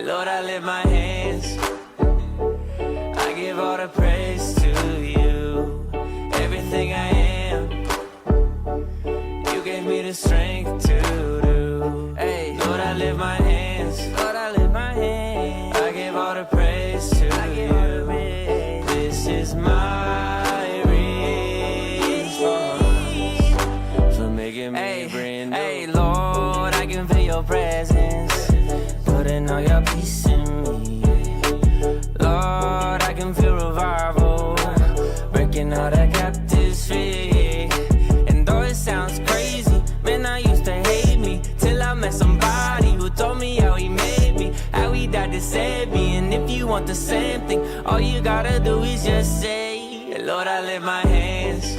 Lord, I lift my hands. I give all the praise to you. Everything I am, you gave me the strength to do. Hey, Lord, I lift my hands. Lord, I lift my hands. I give all the praise to you. This is my response for making me brand new. Hey, Lord, I can feel your presence, putting all your peace in me. Lord, I can feel revival, breaking all the captives free. And though it sounds crazy, man, I used to hate me till I met somebody who told me how he made me, how he died to save me. And if you want the same thing, all you gotta do is just say, Lord, I lift my hands.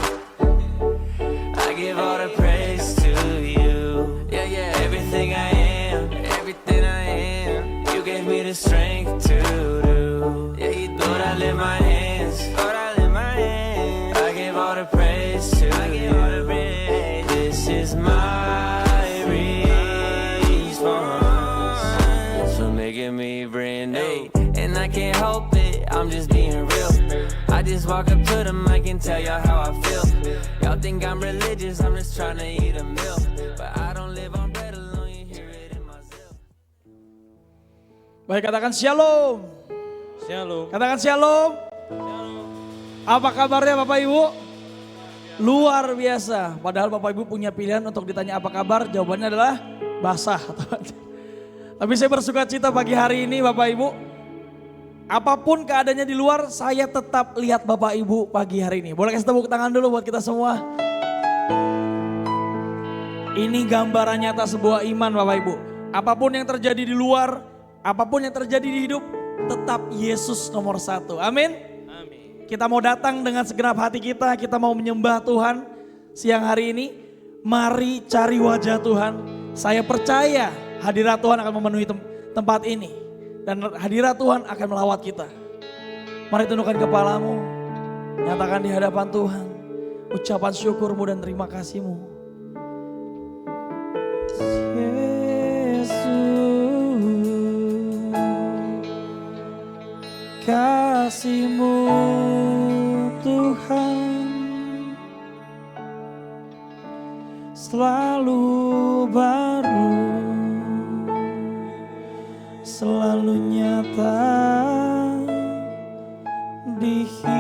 I give all the praise to you. Yeah, yeah, everything I am, everything I am, you gave me the strength to do. Yeah, you Lord, I lift my hands. Lord, I lift my hands. I give all the praise to you. This is my response for making me brand new. And I can't help it, I'm just being real. I just walk up to the mic and tell y'all how I feel. Y'all think I'm religious, I'm just trying to eat a meal. But I don't live on bread alone, you hear it in my zeal. Baik, katakan shalom. Shalom. Katakan shalom. Apa kabarnya Bapak Ibu? Luar biasa. Padahal Bapak Ibu punya pilihan untuk ditanya apa kabar, jawabannya adalah basah. Tapi saya bersuka cita pagi hari ini Bapak Ibu. Apapun keadaannya di luar, saya tetap lihat Bapak Ibu pagi hari ini. Boleh kasih tepuk tangan dulu buat kita semua. Ini gambaran nyata sebuah iman Bapak Ibu. Apapun yang terjadi di luar, apapun yang terjadi di hidup, tetap Yesus nomor satu. Amin. Amin. Kita mau datang dengan segenap hati kita mau menyembah Tuhan siang hari ini. Mari cari wajah Tuhan. Saya percaya hadirat Tuhan akan memenuhi tempat ini. Dan hadirat Tuhan akan melawat kita. Mari tundukkan kepalamu. Nyatakan di hadapan Tuhan ucapan syukurmu dan terima kasihmu. Yesus, kasih-Mu Tuhan selalu baru, selalu nyata di hidupku.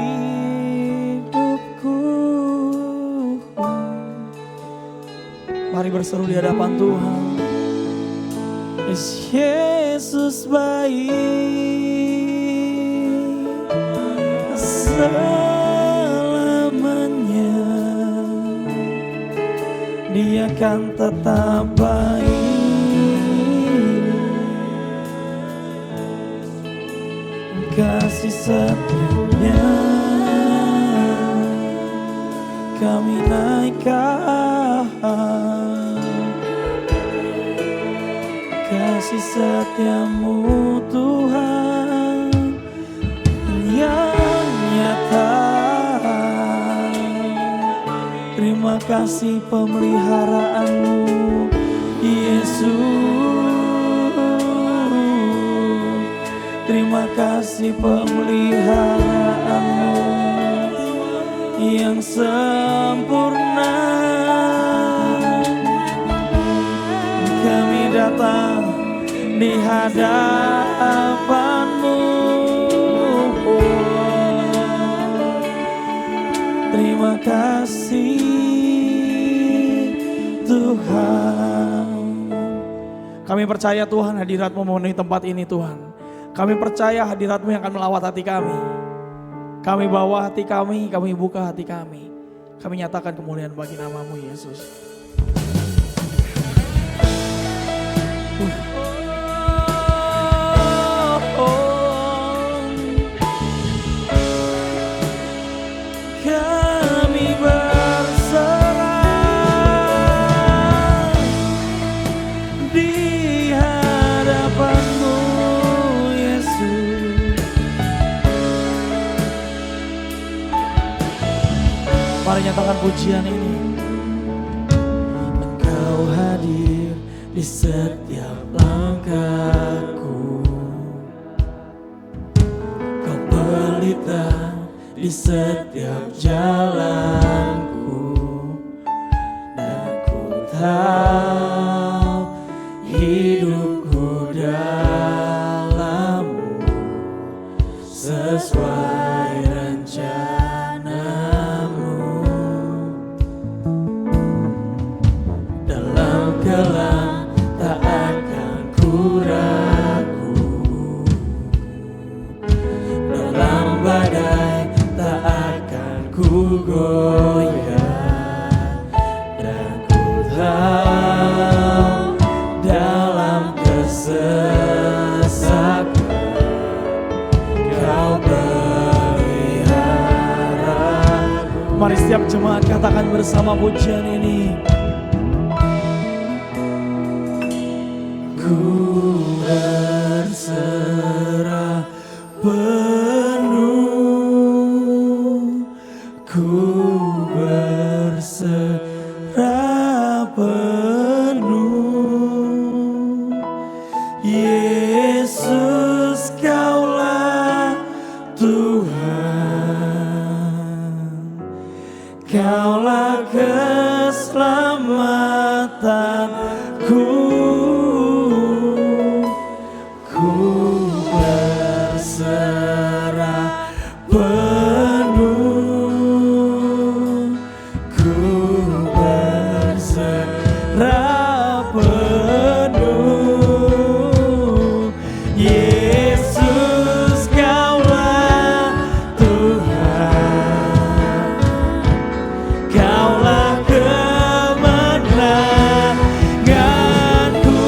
Mari berseru di hadapan Tuhan. Yesus baik selamanya, Dia kan tetap baik. Kasih setianya kami naikkan, kasih setiamu Tuhan yang nyata. Terima kasih pemeliharaanmu Yesus. Terima kasih pemeliharaanmu yang sempurna. Kami datang di hadapan-Mu. Terima kasih Tuhan. Kami percaya Tuhan hadirat-Mu memenuhi tempat ini Tuhan. Kami percaya hadirat-Mu yang akan melawat hati kami. Kami bawa hati kami buka hati kami. Kami nyatakan kemuliaan bagi nama-Mu Yesus. Kami berserah di hadapan-Mu Yesus. Mari nyatakan pujian ini. Engkau hadir di setiap langkahku. pelita di setiap jalanku, dan ku tahu hidupku dalam-Mu sesuai rencana-Mu. Dalam kelam tak akan ku ragu, dalam badai tak akan ku goyah, dan ku tahu dalam kesesakan Kau pelihara. Mari setiap jemaat katakan bersama pujian ini. Ku berserah penuh, ku berserah penuh. Yesus, Kaulah Tuhan, Kaulah keselamatanku. Berserah penuh, ku berserah penuh. Yesus, Kaulah Tuhan, Kaulah kemenanganku.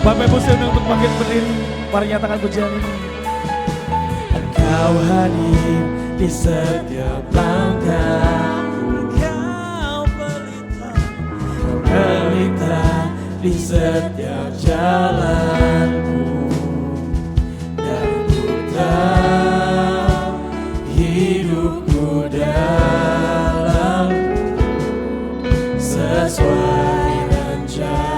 Bapak Ibu saya untuk bangkit berdiri, mari nyatakan pujian ini. Engkau hadir di setiap langkahku, Engkau pelita di setiap jalanku, dan ku tahu hidupku dalam sesuai rencana.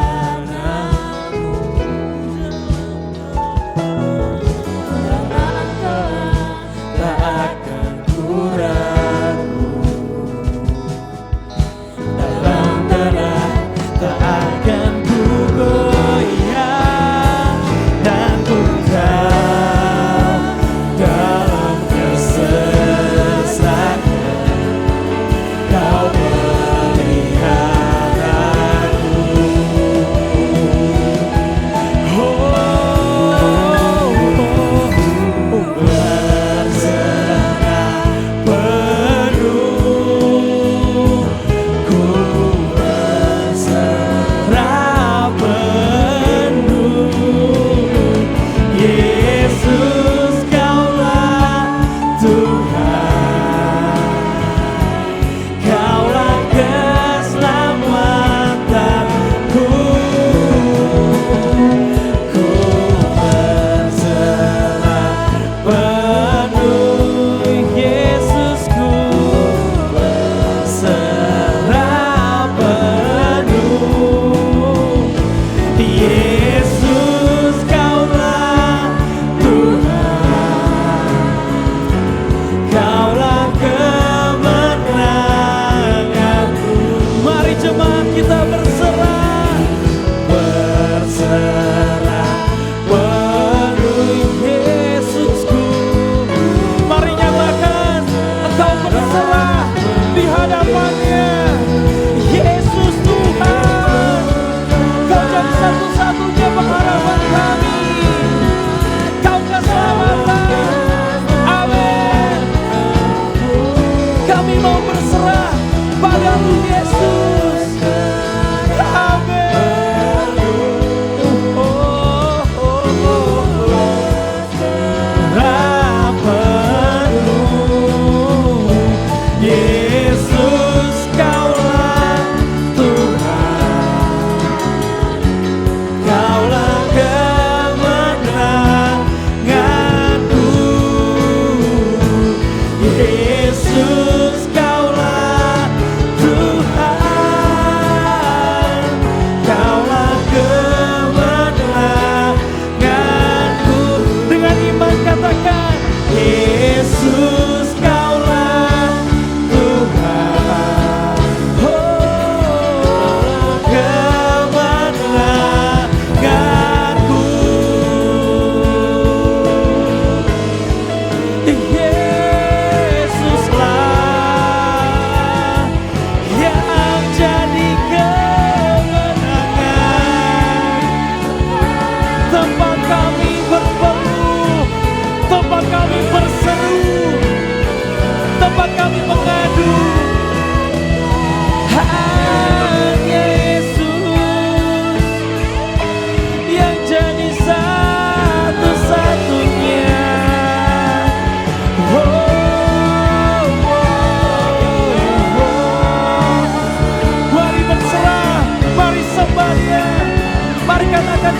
Tak akan ku goyah,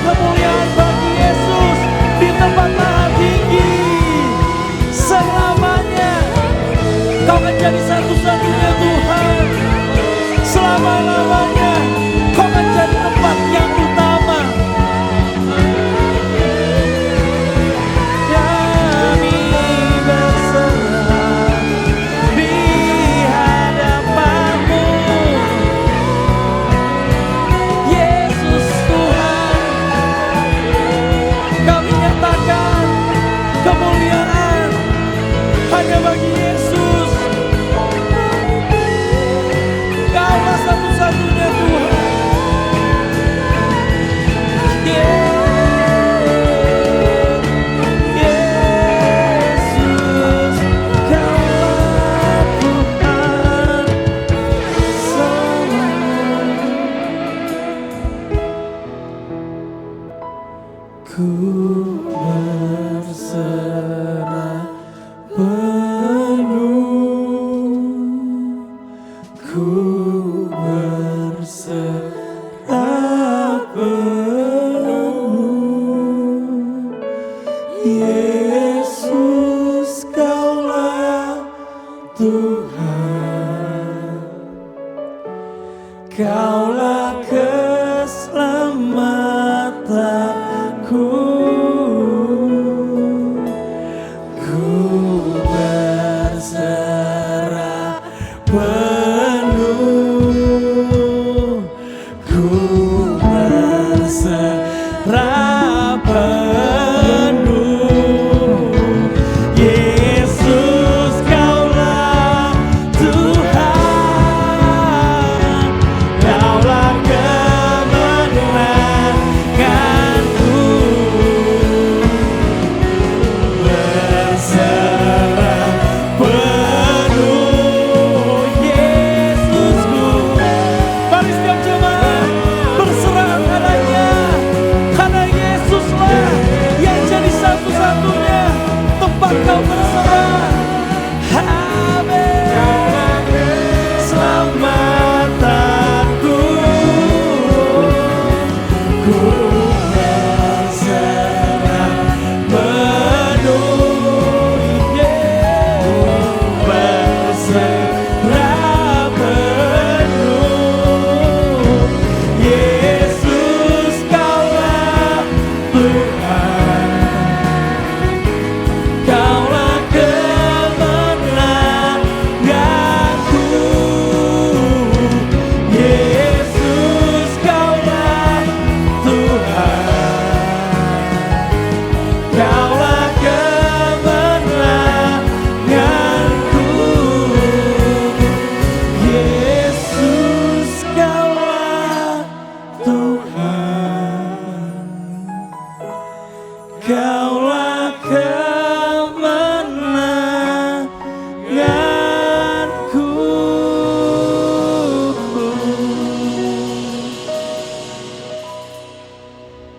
kemuliaan bagi Yesus di tempat maha tinggi. Selamanya Kau akan jadi satu-satunya Tuhan. Selama-lamanya Kau akan jadi tempat yang utama. Kami berserah di hadapan-Mu, Yesus Tuhan. Kami nyatakan kemuliaan hanya bagi Yesus. Kaulah satu-satunya Tuhan. Yesus, Kaulah Tuhan selamanya. Ku berserah penuh, ku berserah penuh. Yesus, Kaulah Tuhan, Kaulah keselamatanku. Ku berserah penuh, ku berserah penuh. Yesus, Kaulah Tuhan, Kaulah kemenanganku. Berserah penuh, Yesusku. Mari setiap jemaat berserah padanya, karena Yesuslah yang jadi satu-satunya tempat kau berserah. Amin. Keselamatanku, ku berserah penuh, berserah penuh. Yesus, Kaulah Tuhan, Kaulah kemenanganku. Yesus, Kaulah Tuhan, Kaulah kemenanganku. Yesus, Kaulah Tuhan, Kaulah kemenanganku.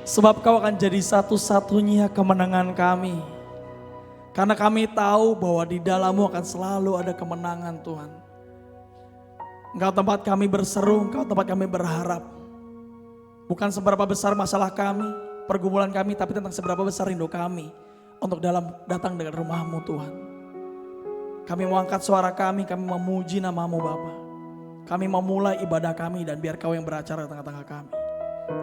Sebab Kau akan jadi satu-satunya kemenangan kami. Karena kami tahu bahwa di dalam-Mu akan selalu ada kemenangan, Tuhan. Engkau tempat kami berseru, Engkau tempat kami berharap. Bukan seberapa besar masalah kami, pergumulan kami, tapi tentang seberapa besar rindu kami untuk datang dengan rumah-Mu, Tuhan. Kami mau angkat suara kami memuji nama-Mu, Bapa. Kami memulai ibadah kami dan biar Kau yang beracara di tengah-tengah kami.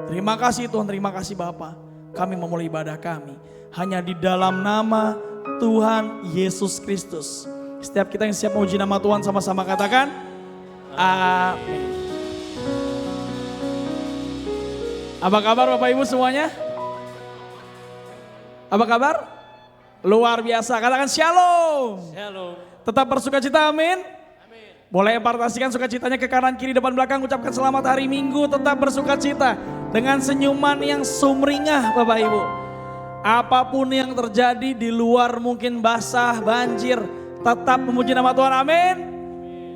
Terima kasih Tuhan, terima kasih Bapa. Kami memulai ibadah kami hanya di dalam nama Tuhan Yesus Kristus. Setiap kita yang siap memuji nama Tuhan sama-sama katakan amin. Apa kabar Bapak Ibu semuanya? Apa kabar? Luar biasa, katakan shalom. Shalom. Tetap bersuka cita, amin. Boleh impartasikan sukacitanya ke kanan kiri depan belakang, ucapkan selamat hari Minggu, tetap bersuka cita dengan senyuman yang sumringah Bapak Ibu. Apapun yang terjadi di luar mungkin basah, banjir, tetap memuji nama Tuhan, amin.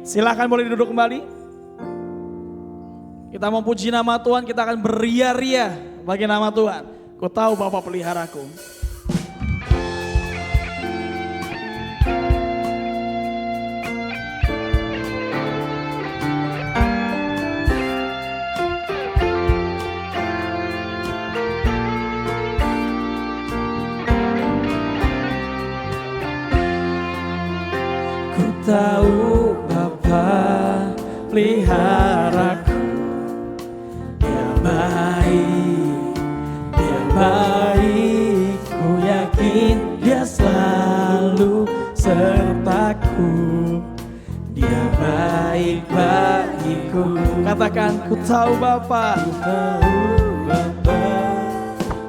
Silahkan boleh duduk kembali. Kita memuji nama Tuhan, kita akan beria-ria bagi nama Tuhan. Ku tahu Bapa peliharaku. tahu Bapa peliharaku. Dia baik, ku yakin Dia selalu sertaku. Dia baik bagiku. Katakan, ku tahu Bapa,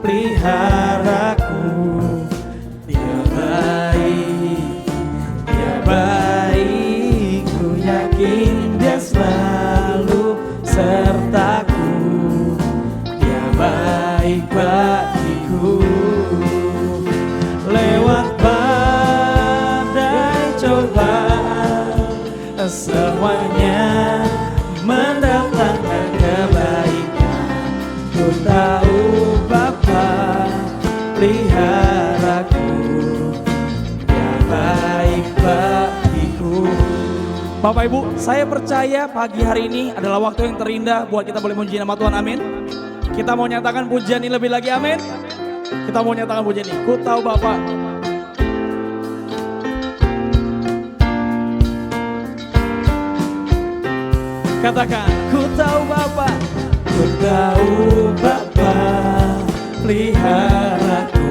peliharaku. Dia baik, ku yakin Dia selalu sertaku. Dia baik bagiku. Lewat badai cobaan, semuanya mendatangkan kebaikan. Ku tahu Bapa peliharaku. Dia baik bagiku. Bapak Ibu, saya percaya pagi hari ini adalah waktu yang terindah buat kita boleh memuji nama Tuhan, amin. Kita mau nyatakan pujian ini lebih lagi, amin. Kita mau nyatakan pujian ini, ku tahu Bapa. Katakan, ku tahu Bapa, ku tahu Bapa peliharaku.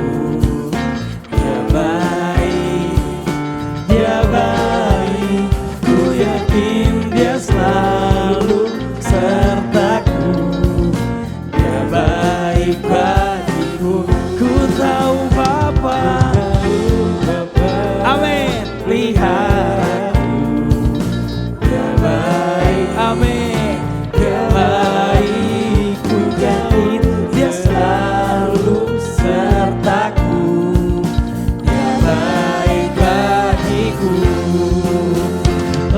Dia baik, ku yakin Dia selalu sertaku. Dia baik bagiku. Ku tahu Bapa, amin, peliharaku. Dia baik, amin, Dia baik, ku yakin Dia selalu sertaku. Dia baik bagiku.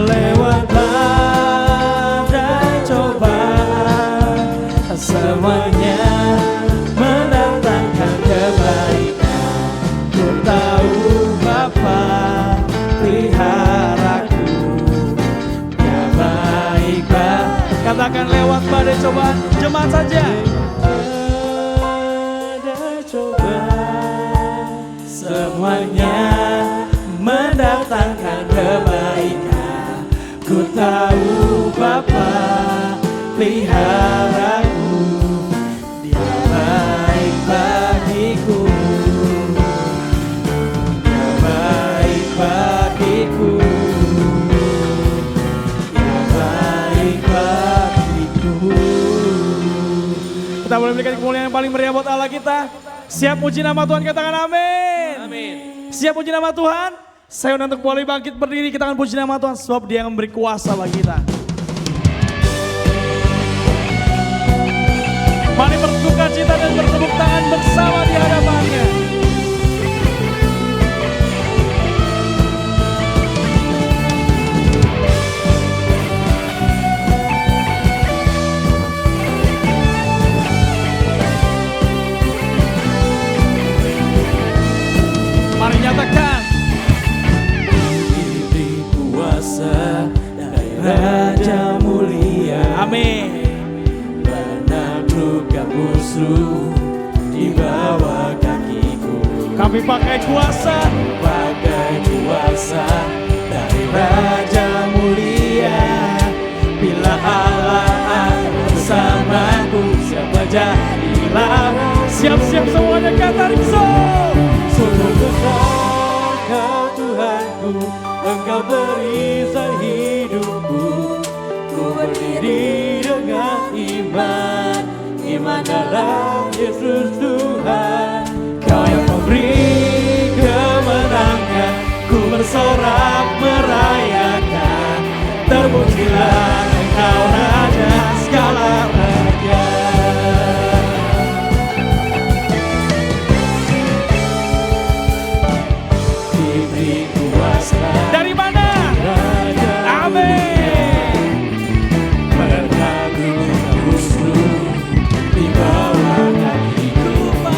Lewat badai cobaan, semuanya mendatangkan kebaikan. Ku tahu Bapa peliharaku. Dia baik baik. Katakan, lewat badai cobaan, jemaat saja. Badai cobaan, semuanya mendatangkan kebaikan. Ku tahu Bapa peliharaku. Dia baik bagiku. Dia baik bagiku. Dia baik bagiku. Kita boleh berikan kemuliaan yang paling meriah buat Allah kita. Siap puji nama Tuhan, katakan amin. Amin. Siap puji nama Tuhan. Saya undang untuk boleh bangkit berdiri, kita akan puji nama Tuhan sebab Dia yang memberi kuasa bagi kita. Mari bersuka cita dan bertepuk tangan bersama di hadapannya. Mari nyatakan, diberi kuasa dari Raja mulia, amin. Menaklukkan musuh di bawah kakiku. Kami pakai kuasa dari Raja mulia. Bila Allah ada bersamaku, siapa jadilah. Siap-siap semuanya kata Rizzo. Sungguh besar Kau Tuhanku, Engkau perisai hidupku. Ku berdiri dengan iman dalam Yesus Tuhan. Kau yang memberi kemenangan, ku bersorak merayakan. Terpujilah Engkau Raja segala raja. Diberi kuasa dari mana? Raja amin. Menaklukkan musuh di bawah kakiku.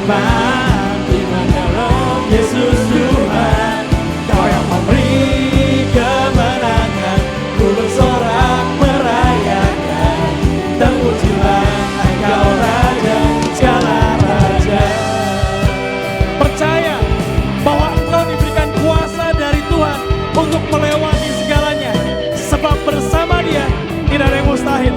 iman, iman dalam Yesus Tuhan. Kau yang memberi kemenangan, ku bersorak merayakan. Terpujilah Engkau Raja segala raja. Percaya bahwa engkau diberikan kuasa dari Tuhan untuk melewati segalanya, sebab bersama Dia tidak ada yang mustahil.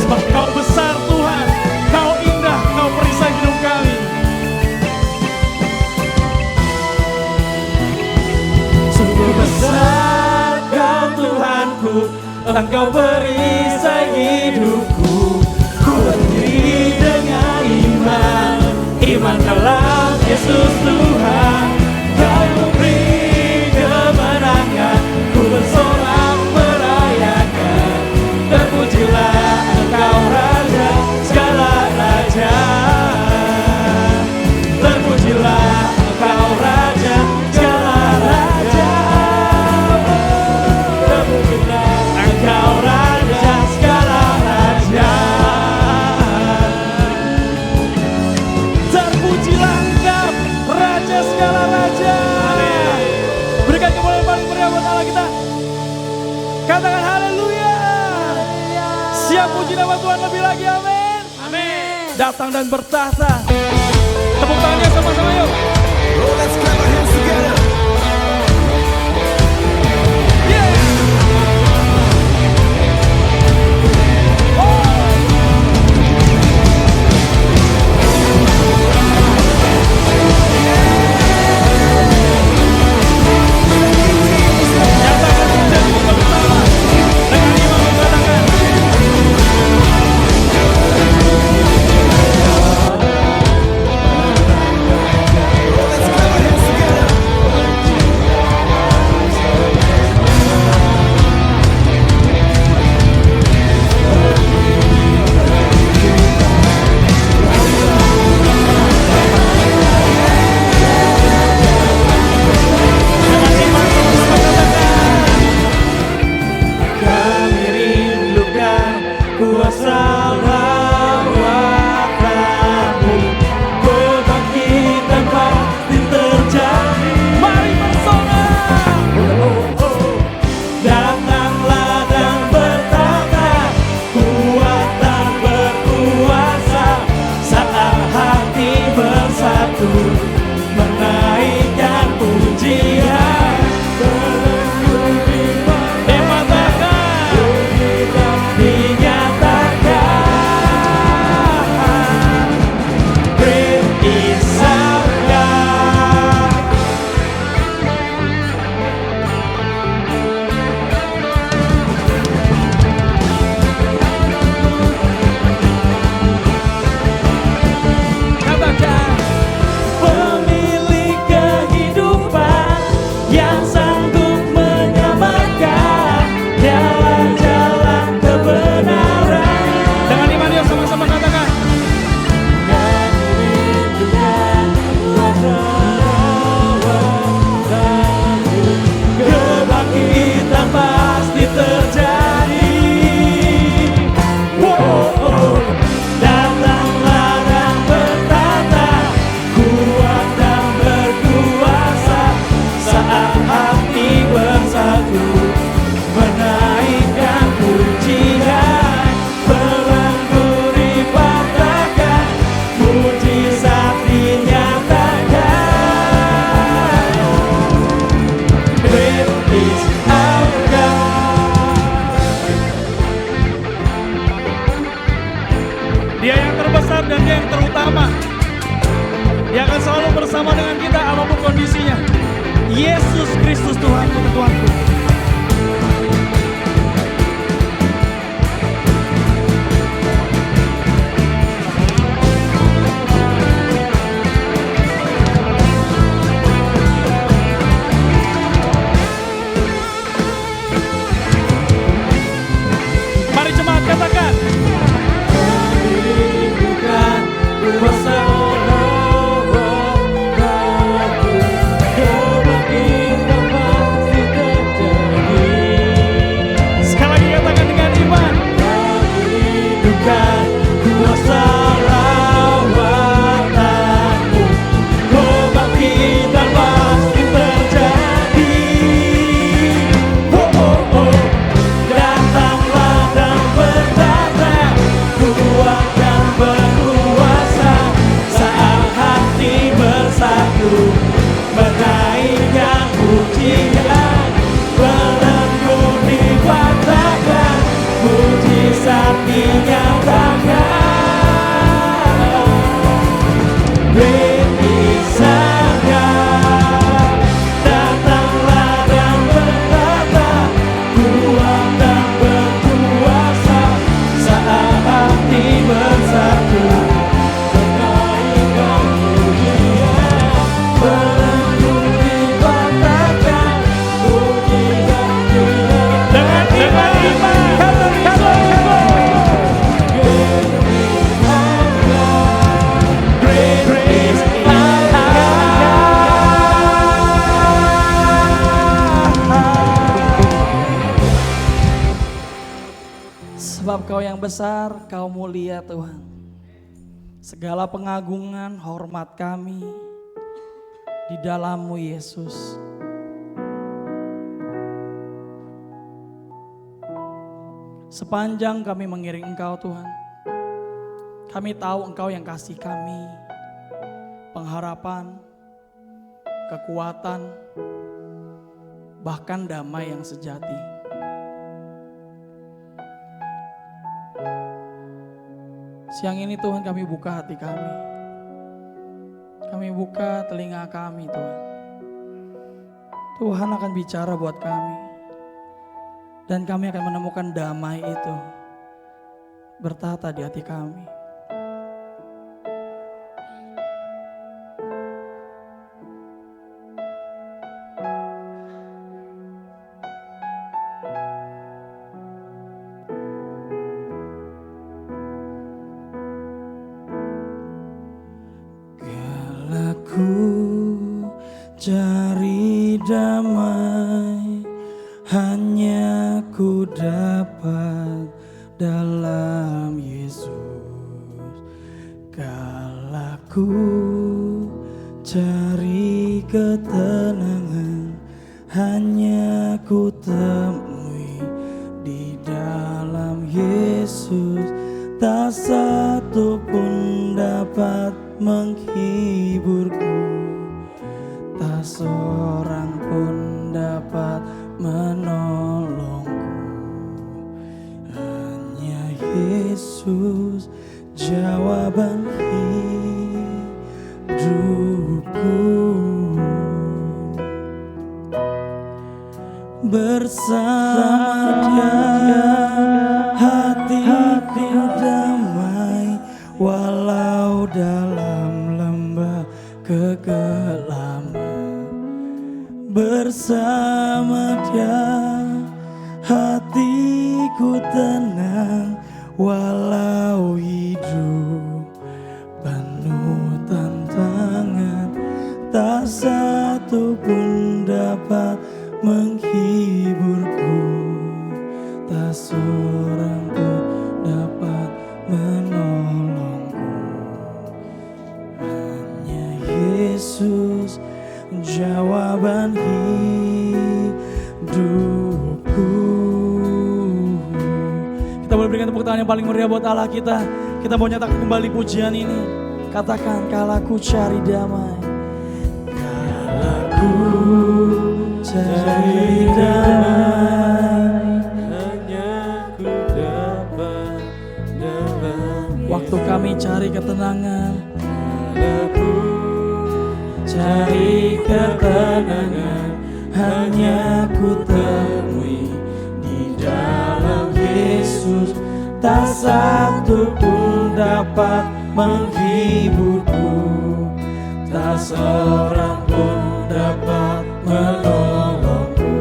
Sebab Kau besar Tuhan, Kau indah, Kau perisai hidup kami. Sungguh besar Kau Tuhanku, Engkau perisai hidupku. Ku berdiri dengan iman, iman dalam Yesus Tuhan. Kau memberi kemenangan, ku bersorak merayakan. Terpujilah Engkau Raja segala raja. Terpujilah Engkau Raja segala raja. Terpujilah Engkau Raja segala raja. Terpujilah Engkau Raja segala raja. Berikan kemuliaan paling meriah buat Allah kita. Katakan haleluya. Siap puji nama Tuhan lebih lagi, amin. Amin. Datang dan bertahta. Tepuk tangannya sama-sama yuk. Oh, let's clap our hands together. Yeah. Nyatakan dan kita bersama dengan iman mengatakan. Oh, let's clap our hands together. Kami rindukan kuasa lawatan-Mu, kebangkitan pasti terjadi. Mari bersorak. Datanglah dan bertahta, kuat dan berkuasa. Saat hati bersatu, menaikkan pujian. Dinyatakan, great is our God. Katakan, pemilik kehidupan yang sanggup menyelamatkan jalan-jalan kebenaran. Dengan iman yuk sama-sama katakan. Kami rindukan lawatan-Mu, kebangkitan pasti terjadi. Wow. Datanglah dan bertahta, kuat dan berkuasa. Saat hati bersatu, menaikkan pujian. Belenggu dipatahkan, mujizat dinyatakan. Great is our God. Dia yang terbesar dan Dia yang terutama. Dia akan selalu bersama dengan kita apapun kondisinya. Yesus Kristus Tuhanku dan Tuanku. Mari jemaat katakan. Kami rindukan kuasa lawatan-Mu, kebangkitan pasti terjadi. Engkau yang besar, Engkau mulia Tuhan. Segala pengagungan, hormat kami di dalam-Mu Yesus. Sepanjang kami mengiring Engkau Tuhan, kami tahu Engkau yang kasih kami pengharapan, kekuatan, bahkan damai yang sejati. Siang ini Tuhan kami buka hati kami. Kami buka telinga kami Tuhan. Tuhan akan bicara buat kami. Dan kami akan menemukan damai itu bertata di hati kami. Ku cari damai, hanya ku dapat dalam Yesus. Kala ku cari ketenangan, hanya ku temui di dalam Yesus. Tak satu pun dapat menghiburku, tak seorang pun dapat menolongku. Hanya Yesus jawaban hidupku. Bersama Dia hatiku damai, walau dalam lembah kegelapan. Bersama Dia hatiku tenang, walau hidup penuh tantangan. Tak satu pun dapat menghiburku, tak seorang pun dapat menolongku. Hanya Yesus jawaban hidupku. Kita boleh berikan tepuk tangan yang paling meriah buat Allah kita. Kita mau nyatakan kembali pujian ini. Katakan, kala ku cari damai, Kala ku cari damai, hanya ku dapat dalam waktu kami cari ketenangan, Yesus. cari ketenangan, hanya ku temui di dalam Yesus. Tak satu pun dapat menghiburku, tak seorang pun dapat menolongku.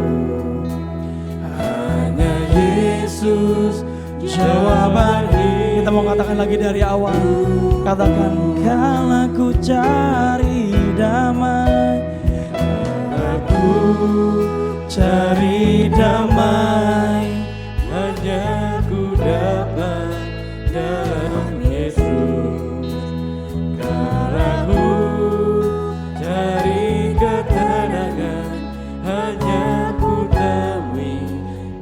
Hanya Yesus jawaban hidup. kita mau katakan lagi dari awal. Katakan, Kala ku cari damai, kala ku cari damai, Hanya ku dapat dalam Yesus. Kala ku cari ketenangan, hanya ku temui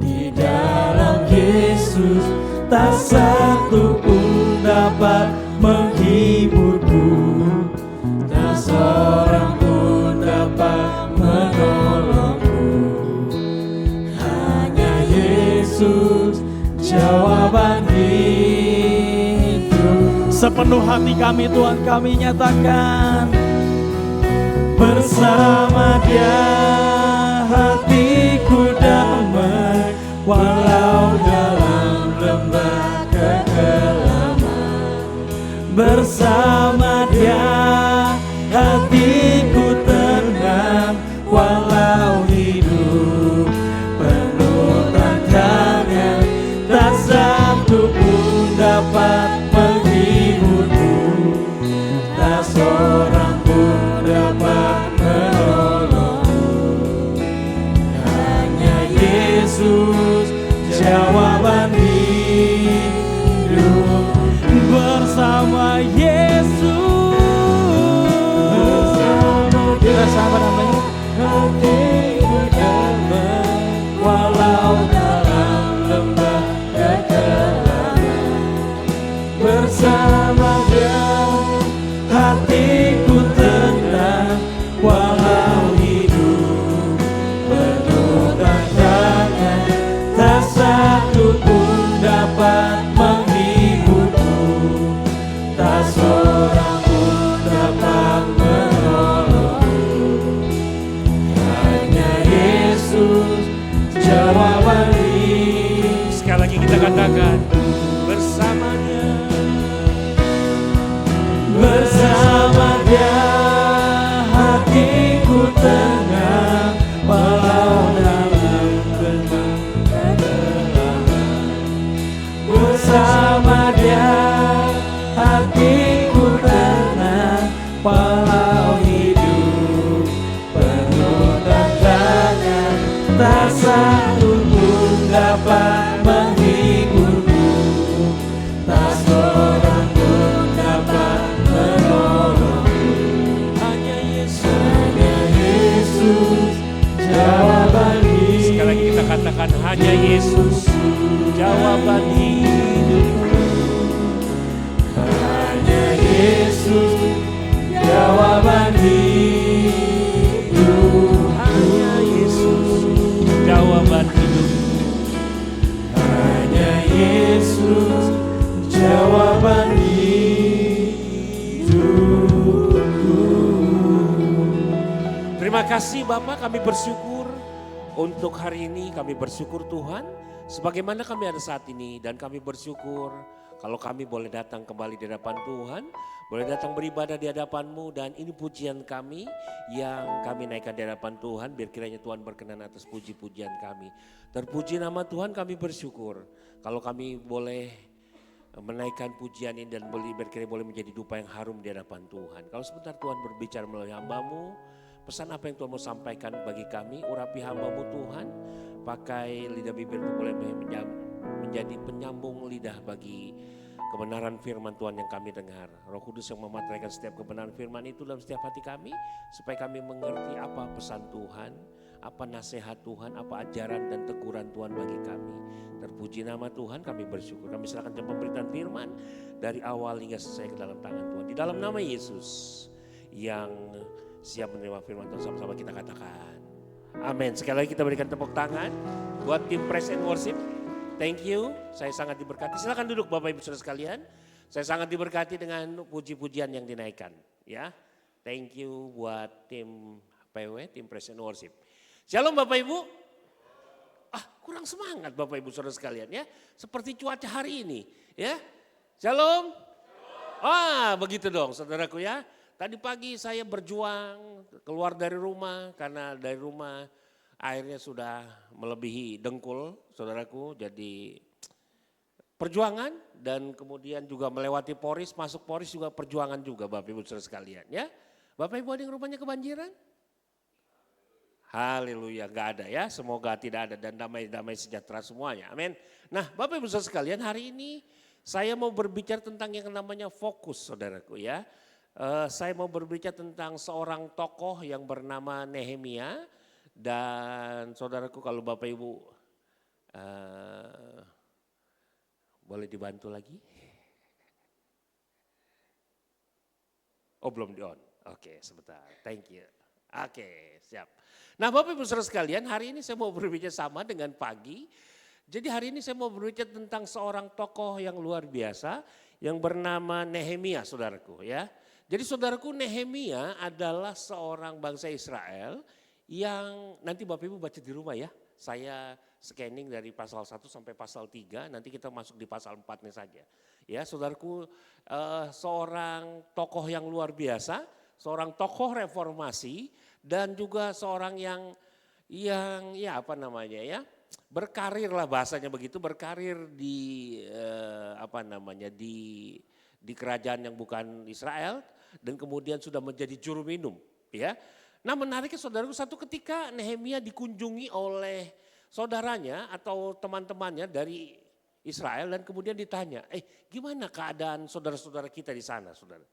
di dalam Yesus. Tak satu pun dapat menghiburku, tak seorang pun dapat menolongku. Hanya Yesus jawaban hidup. sepenuh hati kami Tuhan kami nyatakan, Bersama Dia hatiku damai, walau dalam lembah kegelapan. Bersama Dia hatiku tenang, walau hidup penuh tantangan. Tak satu pun dapat menghiburku, tak seorang pun dapat menolongku. Hanya Yesus jawaban hidup. walau hidup penuh tantangan, tak satu pun dapat menghiburku, tak seorang pun dapat menolongku. Hanya Yesus jawaban ini. Sekali lagi kita katakan bersamanya. Bersama Dia hatiku tenang, walau dalam kegelapan. Bersama Dia hatiku tenang, walau hidup penuh tantangan, tak satu pun dapat menghiburku, tak seorang pun dapat menolongku. Hanya Yesus jawaban hidup. Sekali lagi kita katakan hanya Yesus jawaban hidupku. Hanya Yesus jawaban hidup. Hanya Yesus jawaban hidupku. Hanya Yesus jawaban hidupku. Terima kasih Bapak, kami bersyukur untuk hari ini. Kami bersyukur Tuhan sebagaimana kami ada saat ini, dan kami bersyukur kalau kami boleh datang kembali di hadapan Tuhan, boleh datang beribadah di hadapan-Mu, dan ini pujian kami yang kami naikkan di hadapan Tuhan. Biar kiranya Tuhan berkenan atas puji-pujian kami. Terpuji nama Tuhan, kami bersyukur kalau kami boleh menaikkan pujian ini dan biar kiranya boleh menjadi dupa yang harum di hadapan Tuhan. Kalau sebentar Tuhan berbicara melalui hamba-Mu, pesan apa yang Tuhan mau sampaikan bagi kami, urapi hamba-Mu Tuhan, pakai lidah bibirku boleh menjadi penyambung lidah bagi kebenaran firman Tuhan yang kami dengar. Roh Kudus yang memateraikan setiap kebenaran firman itu dalam setiap hati kami, supaya kami mengerti apa pesan Tuhan, apa nasihat Tuhan, apa ajaran dan teguran Tuhan bagi kami. Terpuji nama Tuhan, kami bersyukur. Kami serahkan jam pemberitaan firman dari awal hingga selesai ke dalam tangan Tuhan. Di dalam nama Yesus yang siap menerima firman Tuhan, sama-sama kita katakan amin. Sekali lagi kita berikan tepuk tangan buat tim Praise and Worship. Thank you, saya sangat diberkati. Silakan duduk Bapak Ibu Saudara sekalian. Saya sangat diberkati dengan puji-pujian yang dinaikkan. Ya, thank you buat tim PW, tim Praise and Worship. Shalom Bapak Ibu. Kurang semangat Bapak Ibu Saudara sekalian ya. Seperti cuaca hari ini ya. Shalom. Begitu dong saudaraku ya. Tadi pagi saya berjuang keluar dari rumah karena dari rumah airnya sudah melebihi dengkul saudaraku. Jadi perjuangan dan kemudian juga melewati Poris, masuk Poris juga perjuangan juga Bapak Ibu Saudara sekalian ya. Bapak Ibu ada yang rumahnya kebanjiran? Haleluya, gak ada ya, semoga tidak ada dan damai-damai sejahtera semuanya, amin. Nah Bapak Ibu Saudara sekalian, hari ini saya mau berbicara tentang yang namanya fokus saudaraku ya. Saya mau berbicara tentang seorang tokoh yang bernama Nehemia. Dan saudaraku kalau Bapak Ibu boleh dibantu lagi? Oh belum di on, oke sebentar, thank you. Oke siap. Nah Bapak Ibu Saudara sekalian, hari ini saya mau berbicara sama dengan pagi. Jadi hari ini saya mau berbicara tentang seorang tokoh yang luar biasa yang bernama Nehemia saudaraku ya. Jadi saudaraku, Nehemia adalah seorang bangsa Israel yang nanti Bapak Ibu baca di rumah ya. Saya scanning dari pasal 1 sampai pasal 3, nanti kita masuk di pasal 4-nya saja. Ya saudaraku, seorang tokoh yang luar biasa, seorang tokoh reformasi dan juga seorang yang ya apa namanya ya, berkarir lah bahasanya begitu, berkarir di di kerajaan yang bukan Israel. Dan kemudian sudah menjadi juru minum ya. Nah menariknya saudaraku, satu ketika Nehemia dikunjungi oleh saudaranya atau teman-temannya dari Israel dan kemudian ditanya, gimana keadaan saudara-saudara kita di sana saudara?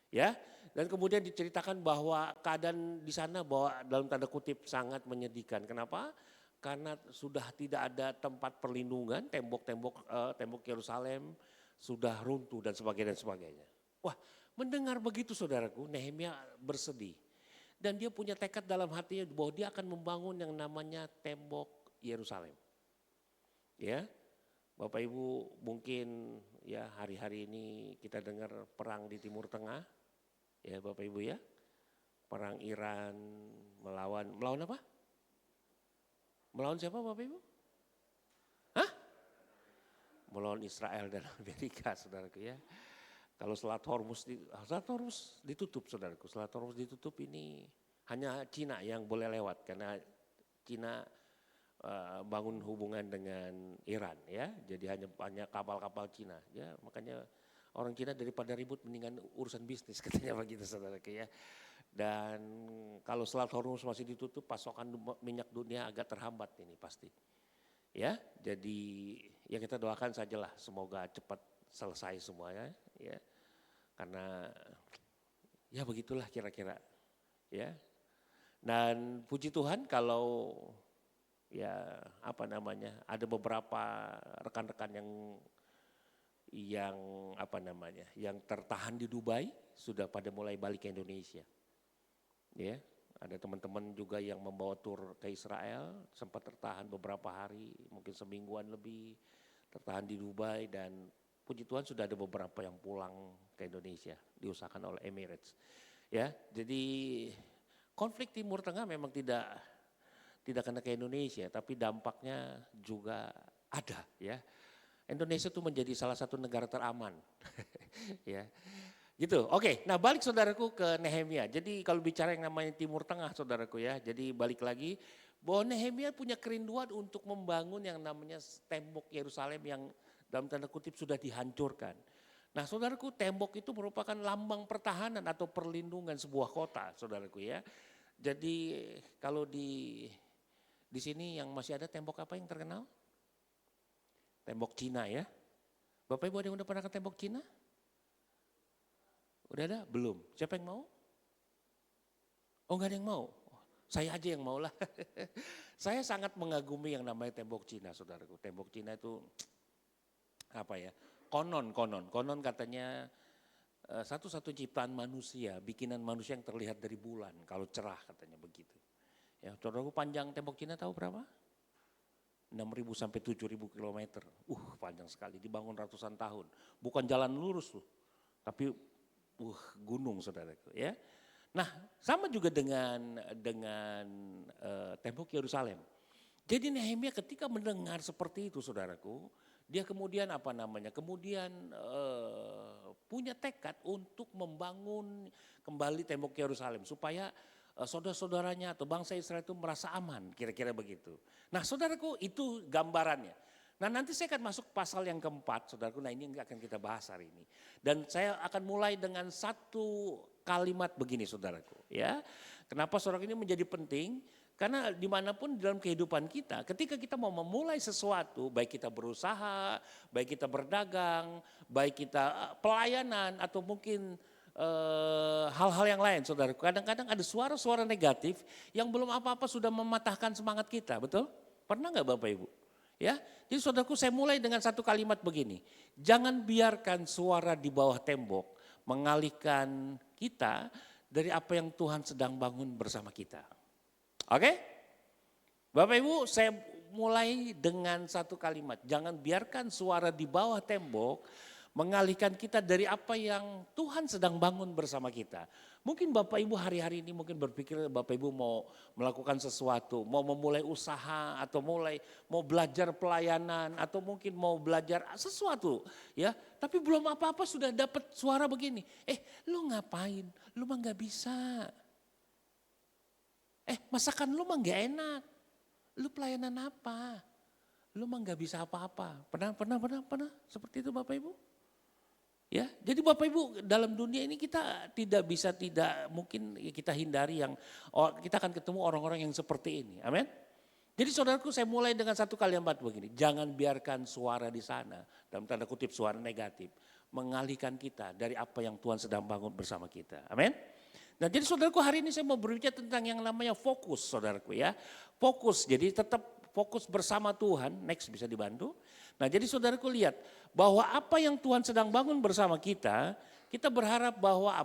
Ya, dan kemudian diceritakan bahwa keadaan di sana bahwa dalam tanda kutip sangat menyedihkan. Kenapa? Karena sudah tidak ada tempat perlindungan, tembok Yerusalem sudah runtuh dan sebagainya. Wah, mendengar begitu saudaraku, Nehemia bersedih. Dan dia punya tekad dalam hatinya bahwa dia akan membangun yang namanya tembok Yerusalem. Ya, Bapak Ibu mungkin ya hari-hari ini kita dengar perang di Timur Tengah. Ya Bapak Ibu ya, perang Iran melawan apa? Melawan siapa Bapak Ibu? Hah? Melawan Israel dan Amerika saudaraku ya. Kalau Selat Hormuz ditutup saudaraku, Selat Hormuz ditutup ini hanya Cina yang boleh lewat karena Cina bangun hubungan dengan Iran ya. Jadi hanya kapal-kapal Cina ya, makanya orang Cina daripada ribut mendingan urusan bisnis katanya begitu saudaraku ya. Dan kalau Selat Hormuz masih ditutup, pasokan minyak dunia agak terhambat ini pasti. Ya, jadi ya kita doakan sajalah semoga cepat selesai semuanya ya. Karena ya begitulah kira-kira ya. Dan puji Tuhan kalau ya apa namanya, ada beberapa rekan-rekan yang apa namanya, yang tertahan di Dubai sudah pada mulai balik ke Indonesia. Ya, ada teman-teman juga yang membawa tur ke Israel, sempat tertahan beberapa hari, mungkin semingguan lebih tertahan di Dubai, dan puji Tuhan sudah ada beberapa yang pulang ke Indonesia, diusahakan oleh Emirates. Ya, jadi konflik Timur Tengah memang tidak kena ke Indonesia, tapi dampaknya juga ada ya. Indonesia itu menjadi salah satu negara teraman. Ya. Gitu. Oke, nah balik saudaraku ke Nehemia. Jadi kalau bicara yang namanya Timur Tengah saudaraku ya, jadi balik lagi bahwa Nehemia punya kerinduan untuk membangun yang namanya tembok Yerusalem yang dalam tanda kutip sudah dihancurkan. Nah saudaraku, tembok itu merupakan lambang pertahanan atau perlindungan sebuah kota saudaraku ya. Jadi kalau di sini yang masih ada tembok apa yang terkenal? Tembok Cina ya. Bapak Ibu ada yang udah pernah ke tembok Cina? Udah ada? Belum. Siapa yang mau? Oh enggak ada yang mau? Saya aja yang mau lah. Saya sangat mengagumi yang namanya tembok Cina saudaraku. Tembok Cina itu apa ya? Konon katanya satu-satu ciptaan manusia, bikinan manusia yang terlihat dari bulan kalau cerah katanya begitu. Ya, saudaraku, panjang tembok Cina tahu berapa? 6.000 sampai 7.000 kilometer. Panjang sekali, dibangun ratusan tahun. Bukan jalan lurus loh, tapi gunung saudaraku ya. Nah, sama juga dengan tembok Yerusalem. Jadi Nehemia ketika mendengar seperti itu saudaraku, dia kemudian punya tekad untuk membangun kembali tembok Yerusalem supaya saudara-saudaranya atau bangsa Israel itu merasa aman, kira-kira begitu. Nah saudaraku, itu gambarannya. Nah nanti saya akan masuk pasal yang keempat saudaraku, nah ini akan kita bahas hari ini. Dan saya akan mulai dengan satu kalimat begini saudaraku ya. Kenapa saudaraku ini menjadi penting? Karena dimanapun dalam kehidupan kita, ketika kita mau memulai sesuatu, baik kita berusaha, baik kita berdagang, baik kita pelayanan atau mungkin hal-hal yang lain saudara. Kadang-kadang ada suara-suara negatif yang belum apa-apa sudah mematahkan semangat kita, betul? Pernah nggak Bapak Ibu? Ya, jadi saudaraku, saya mulai dengan satu kalimat begini. Jangan biarkan suara di bawah tembok mengalihkan kita dari apa yang Tuhan sedang bangun bersama kita. Oke? Bapak Ibu, saya mulai dengan satu kalimat. Jangan biarkan suara di bawah tembok mengalihkan kita dari apa yang Tuhan sedang bangun bersama kita. Mungkin Bapak Ibu hari-hari ini mungkin berpikir Bapak Ibu mau melakukan sesuatu, mau memulai usaha atau mau belajar pelayanan atau mungkin mau belajar sesuatu ya. Tapi belum apa-apa sudah dapat suara begini. Lu ngapain? Lu mah gak bisa. Masakan lu mah gak enak. Lu pelayanan apa? Lu mah gak bisa apa-apa. Pernah seperti itu Bapak Ibu? Ya, jadi Bapak Ibu dalam dunia ini kita tidak mungkin kita hindari kita akan ketemu orang-orang yang seperti ini. Amin. Jadi saudaraku, saya mulai dengan satu kalimat begini. Jangan biarkan suara di sana, dalam tanda kutip suara negatif, mengalihkan kita dari apa yang Tuhan sedang bangun bersama kita. Amin. Nah jadi saudaraku, hari ini saya mau berbicara tentang yang namanya fokus saudaraku ya. Fokus, jadi tetap fokus bersama Tuhan. Next, bisa dibantu. Nah jadi saudaraku lihat bahwa apa yang Tuhan sedang bangun bersama kita berharap bahwa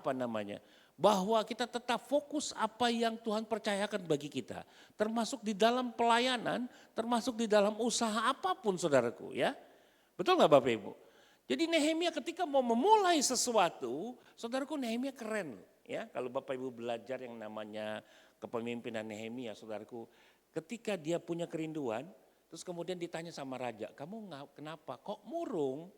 bahwa kita tetap fokus apa yang Tuhan percayakan bagi kita. Termasuk di dalam pelayanan, termasuk di dalam usaha apapun saudaraku ya. Betul gak Bapak Ibu? Jadi Nehemia ketika mau memulai sesuatu, saudaraku Nehemia keren ya. Kalau Bapak Ibu belajar yang namanya kepemimpinan Nehemia saudaraku. Ketika dia punya kerinduan, terus kemudian ditanya sama raja, kamu kenapa kok murung?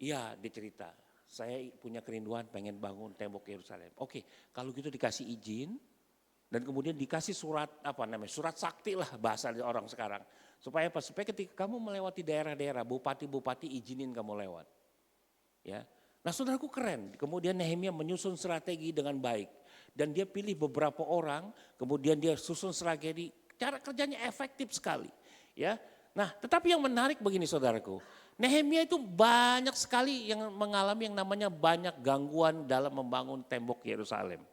Iya dicerita. Saya punya kerinduan pengen bangun tembok Yerusalem. Oke, kalau gitu dikasih izin dan kemudian dikasih surat surat sakti lah bahasa orang sekarang. Supaya apa? Supaya ketika kamu melewati daerah-daerah, bupati-bupati izinin kamu lewat. Ya. Nah saudaraku keren, kemudian Nehemia menyusun strategi dengan baik. Dan dia pilih beberapa orang, kemudian dia susun strategi, cara kerjanya efektif sekali. Ya. Nah tetapi yang menarik begini saudaraku, Nehemia itu banyak sekali yang mengalami yang namanya banyak gangguan dalam membangun tembok Yerusalem.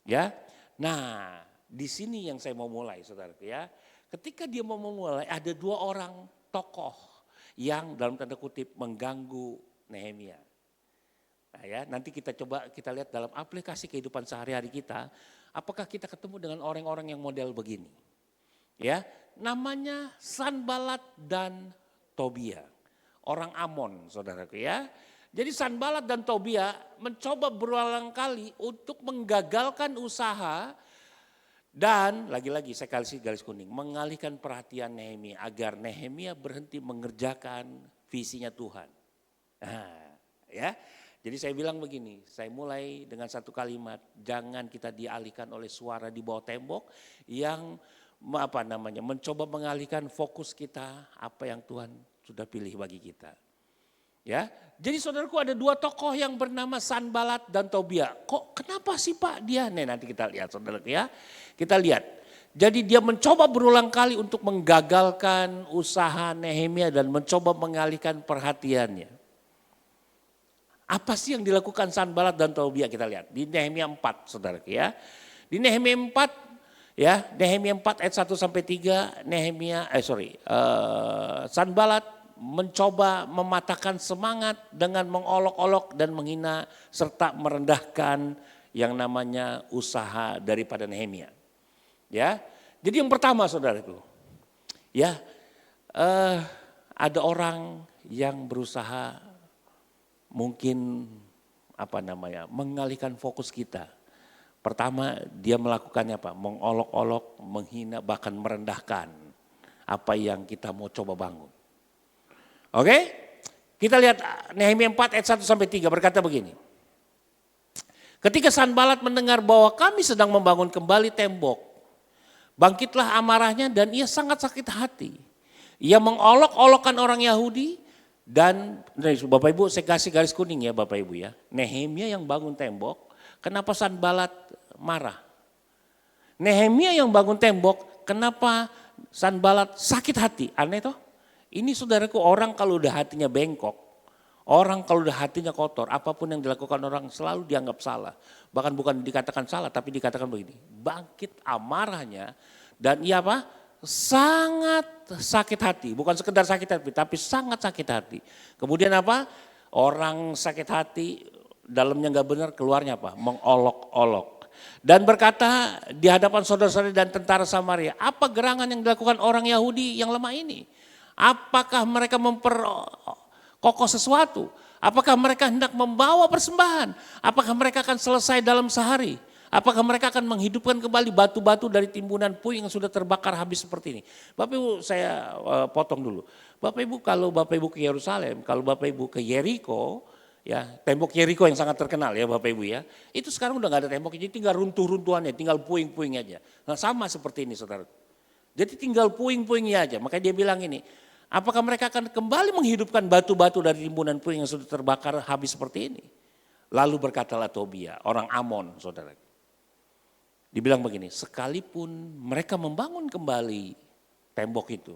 Ya. Nah, di sini yang saya mau mulai saudaraku ya. Ketika dia mau memulai ada dua orang tokoh yang dalam tanda kutip mengganggu Nehemia. Nah ya, nanti kita coba kita lihat dalam aplikasi kehidupan sehari-hari kita, apakah kita ketemu dengan orang-orang yang model begini. Ya, namanya Sanbalat dan Tobia. Orang Amon saudaraku ya. Jadi Sanbalat dan Tobia mencoba berulang kali untuk menggagalkan usaha dan lagi-lagi saya kasih garis kuning. Mengalihkan perhatian Nehemia agar Nehemia berhenti mengerjakan visinya Tuhan. Nah, ya. Jadi saya bilang begini, saya mulai dengan satu kalimat, jangan kita dialihkan oleh suara di bawah tembok yang mencoba mengalihkan fokus kita apa yang Tuhan sudah pilih bagi kita. Ya, jadi saudaraku ada dua tokoh yang bernama Sanbalat dan Tobia. Kok kenapa sih Pak dia? Nih nanti kita lihat saudaraku ya. Kita lihat. Jadi dia mencoba berulang kali untuk menggagalkan usaha Nehemia dan mencoba mengalihkan perhatiannya. Apa sih yang dilakukan Sanbalat dan Tobia? Kita lihat di Nehemia 4 saudaraku ya. Di Nehemia 4 ya, Nehemia 4 ayat 1 sampai 3, Sanbalat mencoba mematahkan semangat dengan mengolok-olok dan menghina serta merendahkan yang namanya usaha daripada Nehemia. Ya, jadi yang pertama saudaraku, ya ada orang yang berusaha mungkin mengalihkan fokus kita. Pertama dia melakukannya apa? Mengolok-olok, menghina, bahkan merendahkan apa yang kita mau coba bangun. Oke, kita lihat Nehemia 4 ayat 1 sampai 3 berkata begini. Ketika Sanbalat mendengar bahwa kami sedang membangun kembali tembok, bangkitlah amarahnya dan ia sangat sakit hati. Ia mengolok-olokkan orang Yahudi dan Bapak Ibu saya kasih garis kuning ya Bapak Ibu ya. Nehemia yang bangun tembok, kenapa Sanbalat marah? Nehemia yang bangun tembok, kenapa Sanbalat sakit hati? Aneh toh? Ini saudaraku orang kalau udah hatinya bengkok, orang kalau udah hatinya kotor, apapun yang dilakukan orang selalu dianggap salah. Bahkan bukan dikatakan salah tapi dikatakan begini, bangkit amarahnya dan ia sangat sakit hati. Bukan sekedar sakit hati tapi sangat sakit hati. Kemudian orang sakit hati dalamnya gak benar keluarnya mengolok-olok. Dan berkata di hadapan saudara-saudari dan tentara Samaria, apa gerangan yang dilakukan orang Yahudi yang lemah ini? Apakah mereka memperkokoh sesuatu? Apakah mereka hendak membawa persembahan? Apakah mereka akan selesai dalam sehari? Apakah mereka akan menghidupkan kembali batu-batu dari timbunan puing yang sudah terbakar habis seperti ini? Bapak Ibu saya potong dulu. Bapak Ibu kalau Bapak Ibu ke Yerusalem, kalau Bapak Ibu ke Yeriko, ya tembok Yeriko yang sangat terkenal ya Bapak Ibu ya. Itu sekarang udah gak ada tembok, jadi tinggal runtuh-runtuhannya, tinggal puing-puing aja. Nah sama seperti ini saudara. Jadi tinggal puing-puingnya aja, makanya dia bilang ini. Apakah mereka akan kembali menghidupkan batu-batu dari timbunan puing yang sudah terbakar habis seperti ini? Lalu berkatalah Tobia, orang Amon saudara. Dibilang begini, sekalipun mereka membangun kembali tembok itu.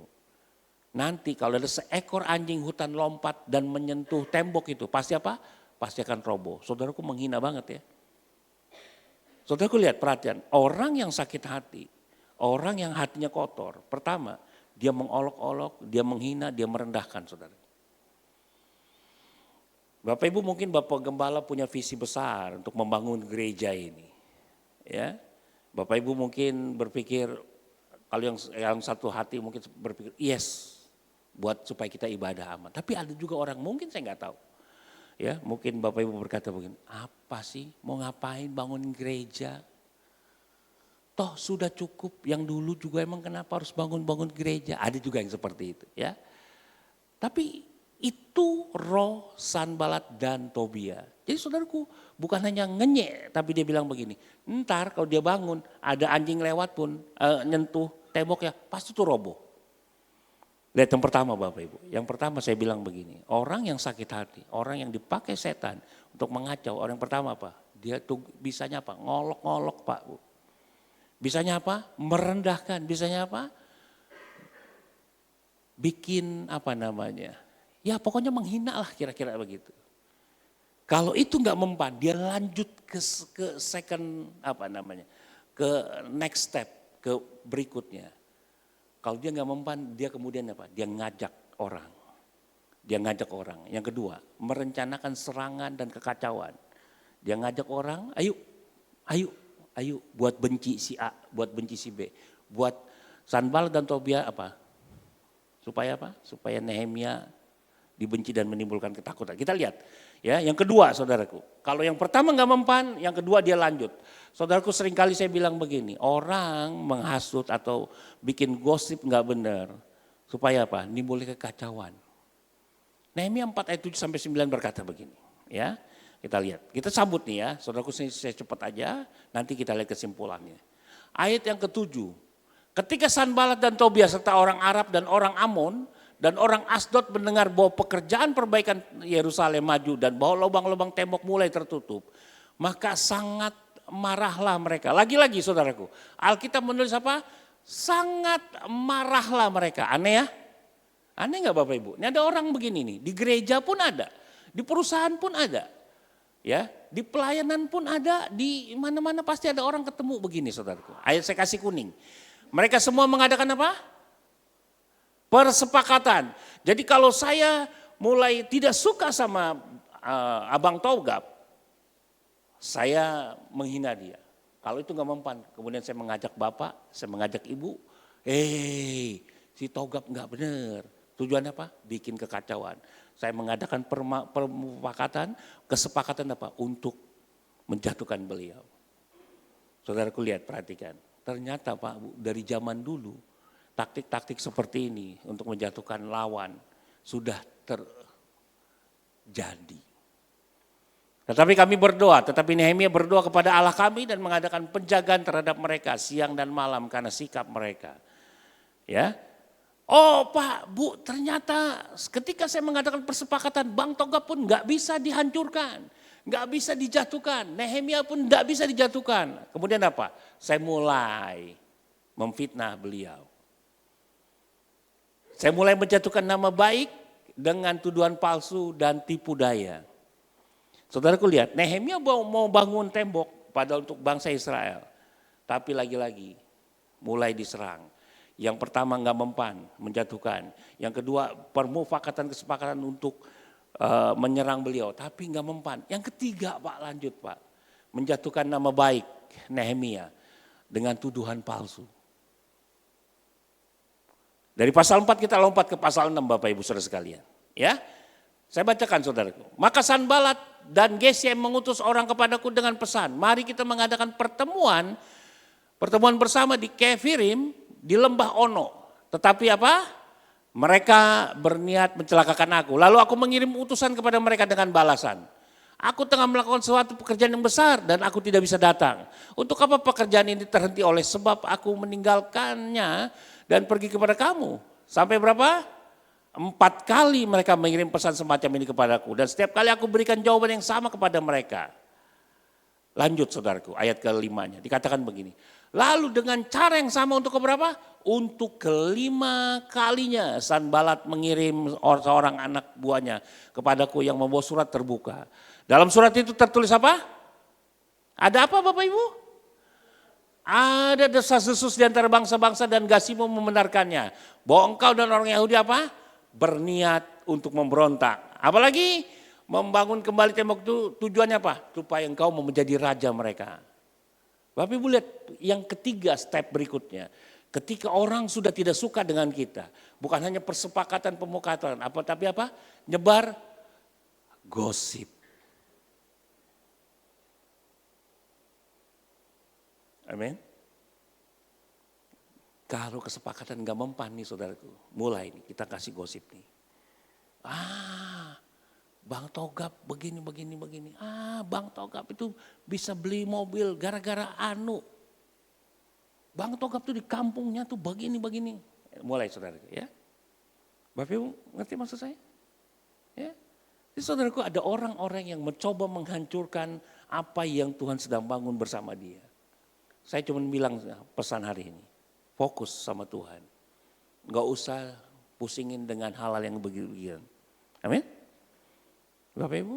Nanti kalau ada seekor anjing hutan lompat dan menyentuh tembok itu, pasti apa? Pasti akan roboh. Saudaraku menghina banget ya. Saudaraku lihat perhatian, orang yang sakit hati, orang yang hatinya kotor. Pertama, dia mengolok-olok, dia menghina, dia merendahkan saudara. Bapak Ibu mungkin Bapak Gembala punya visi besar untuk membangun gereja ini. Ya, Bapak Ibu mungkin berpikir, kalau yang satu hati mungkin berpikir, yes, buat supaya kita ibadah aman. Tapi ada juga orang mungkin saya nggak tahu. Ya, mungkin Bapak Ibu berkata begini, apa sih mau ngapain bangun gereja? Toh sudah cukup, yang dulu juga emang kenapa harus bangun-bangun gereja? Ada juga yang seperti itu ya. Tapi itu roh Sanbalat dan Tobia. Jadi saudaraku bukan hanya ngenyek, tapi dia bilang begini, ntar kalau dia bangun ada anjing lewat pun nyentuh tembok ya pasti itu roboh. Lihat yang pertama Bapak Ibu, yang pertama saya bilang begini, orang yang sakit hati, orang yang dipakai setan untuk mengacau, orang yang pertama apa? Dia tuh bisanya apa? Ngolok-ngolok Pak Bu. Bisanya apa? Merendahkan, bisanya apa? Bikin apa namanya? Ya pokoknya menghina lah kira-kira begitu. Kalau itu nggak mempan, dia lanjut ke second apa namanya, ke next step, ke berikutnya. Kalau dia nggak mempan, dia kemudian apa? Dia ngajak orang. Dia ngajak orang. Yang kedua, merencanakan serangan dan kekacauan. Dia ngajak orang, ayo buat benci si A, buat benci si B. Buat Sanbalat dan Tobia apa? Supaya apa? Supaya Nehemia dibenci dan menimbulkan ketakutan. Kita lihat ya, yang kedua saudaraku. Kalau yang pertama nggak mempan, yang kedua dia lanjut. Saudaraku seringkali saya bilang begini, orang menghasut atau bikin gosip nggak benar. Supaya apa? Nimbulkan kekacauan. Nehemia 4 ayat 7 sampai 9 berkata begini. Ya, kita lihat. Kita sambut nih ya, saudaraku saya cepat aja, nanti kita lihat kesimpulannya. Ayat yang ke-7. Ketika Sanbalat dan Tobia serta orang Arab dan orang Amon dan orang Asdod mendengar bahwa pekerjaan perbaikan Yerusalem maju dan bahwa lubang-lubang tembok mulai tertutup, maka sangat marahlah mereka. Lagi-lagi saudaraku, Alkitab menulis apa? Sangat marahlah mereka. Aneh ya? Aneh nggak Bapak Ibu? Ini ada orang begini nih, di gereja pun ada, di perusahaan pun ada, ya, di pelayanan pun ada, di mana-mana pasti ada orang ketemu begini saudaraku. Ayat saya kasih kuning. Mereka semua mengadakan apa? Persepakatan. Jadi kalau saya mulai tidak suka sama Abang Togap, saya menghina dia. Kalau itu nggak mempan, kemudian saya mengajak bapak, saya mengajak ibu, si Togap nggak benar. Tujuan apa? Bikin kekacauan. Saya mengadakan kesepakatan apa? Untuk menjatuhkan beliau. Saudaraku lihat, perhatikan. Ternyata Pak Bu, dari zaman dulu, taktik-taktik seperti ini untuk menjatuhkan lawan sudah terjadi. Tetapi kami berdoa, tetapi Nehemia berdoa kepada Allah kami dan mengadakan penjagaan terhadap mereka siang dan malam karena sikap mereka. Ya, oh Pak, Bu, ternyata ketika saya mengadakan persepakatan, Bang Togap pun nggak bisa dihancurkan, nggak bisa dijatuhkan, Nehemia pun nggak bisa dijatuhkan. Kemudian apa? Saya mulai memfitnah beliau. Saya mulai menjatuhkan nama baik dengan tuduhan palsu dan tipu daya. Saudaraku lihat, Nehemia mau bangun tembok padahal untuk bangsa Israel. Tapi lagi-lagi mulai diserang. Yang pertama nggak mempan, menjatuhkan. Yang kedua kesepakatan untuk menyerang beliau, tapi nggak mempan. Yang ketiga Pak, lanjut Pak, menjatuhkan nama baik Nehemia dengan tuduhan palsu. Dari pasal 4 kita lompat ke pasal 6 Bapak Ibu Saudara sekalian. Ya, saya bacakan saudaraku. Maka Sanbalat dan Gesem mengutus orang kepadaku dengan pesan, mari kita mengadakan pertemuan bersama di Kefirim di lembah Ono. Tetapi apa? Mereka berniat mencelakakan aku. Lalu aku mengirim utusan kepada mereka dengan balasan. Aku tengah melakukan suatu pekerjaan yang besar dan aku tidak bisa datang. Untuk apa pekerjaan ini terhenti oleh sebab aku meninggalkannya dan pergi kepada kamu. Sampai berapa? 4 kali mereka mengirim pesan semacam ini kepadaku. Dan setiap kali aku berikan jawaban yang sama kepada mereka. Lanjut saudaraku, ayat ke-5-nya. Dikatakan begini. Lalu dengan cara yang sama untuk keberapa? Untuk kelima kalinya Sanbalat mengirim seorang anak buahnya kepadaku yang membawa surat terbuka. Dalam surat itu tertulis apa? Ada apa Bapak Ibu? Ada desas-desus di antara bangsa-bangsa dan Gasimu membenarkannya. Bahwa engkau dan orang Yahudi apa? Berniat untuk memberontak. Apalagi Membangun kembali tembok itu tujuannya apa? Supaya engkau mau menjadi raja mereka. Bapak Ibu lihat yang ketiga step berikutnya. Ketika orang sudah tidak suka dengan kita. Bukan hanya persepakatan pemukatan. Tapi apa? Nyebar gosip. Amin. Kalau kesepakatan gak mempan nih saudaraku. Mulai nih kita kasih gosip nih. Bang Togap begini. Bang Togap itu bisa beli mobil gara-gara anu. Bang Togap tuh di kampungnya tuh begini. Mulai saudaraku ya. Bapak Ibu ngerti maksud saya? Ya. Jadi saudaraku ada orang-orang yang mencoba menghancurkan apa yang Tuhan sedang bangun bersama dia. Saya cuma bilang pesan hari ini. Fokus sama Tuhan. Gak usah pusingin dengan hal-hal yang begitu-begituan. Amin. Bapak Ibu.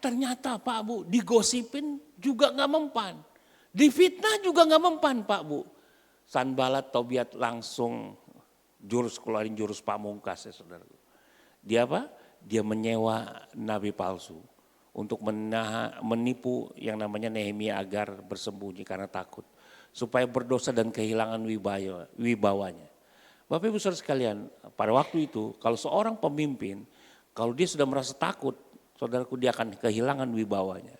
Ternyata Pak Bu digosipin juga gak mempan. Difitnah juga gak mempan Pak Bu. Sanbalat Tobiat langsung keluarin jurus pamungkas ya saudara. Dia apa? Dia menyewa nabi palsu. Untuk menipu yang namanya Nehemia agar bersembunyi karena takut. Supaya berdosa dan kehilangan wibawanya. Bapak Ibu saudara sekalian, pada waktu itu kalau seorang pemimpin, kalau dia sudah merasa takut, saudaraku dia akan kehilangan wibawanya.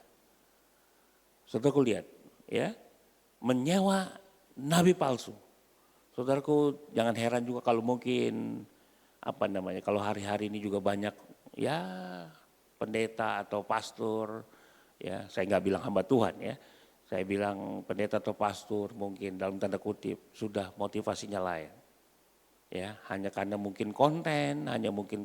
Saudaraku lihat, ya, menyewa nabi palsu. Saudaraku jangan heran juga kalau mungkin kalau hari-hari ini juga banyak ya pendeta atau pastor, ya saya nggak bilang hamba Tuhan ya. Saya bilang pendeta atau pastor mungkin dalam tanda kutip sudah motivasinya lain. Ya, hanya karena mungkin konten,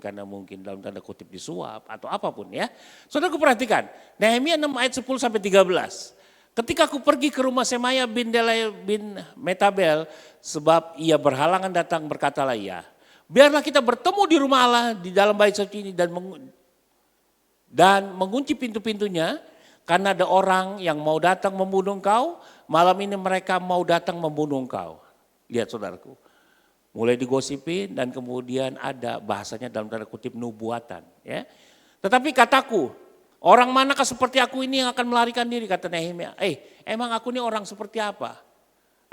karena dalam tanda kutip disuap atau apapun ya. Saudaraku perhatikan, Nehemia 6 ayat 10 sampai 13. Ketika aku pergi ke rumah Semaya bin Delaya bin Metabel sebab ia berhalangan datang berkatalah ia, biarlah kita bertemu di rumah Allah di dalam bait suci ini dan mengunci pintu-pintunya. Karena ada orang yang mau datang membunuh engkau, malam ini mereka mau datang membunuh engkau. Lihat saudaraku, mulai digosipin dan kemudian ada bahasanya dalam tanda kutip nubuatan. Ya. Tetapi kataku, orang manakah seperti aku ini yang akan melarikan diri, kata Nehemia. Emang aku ini orang seperti apa?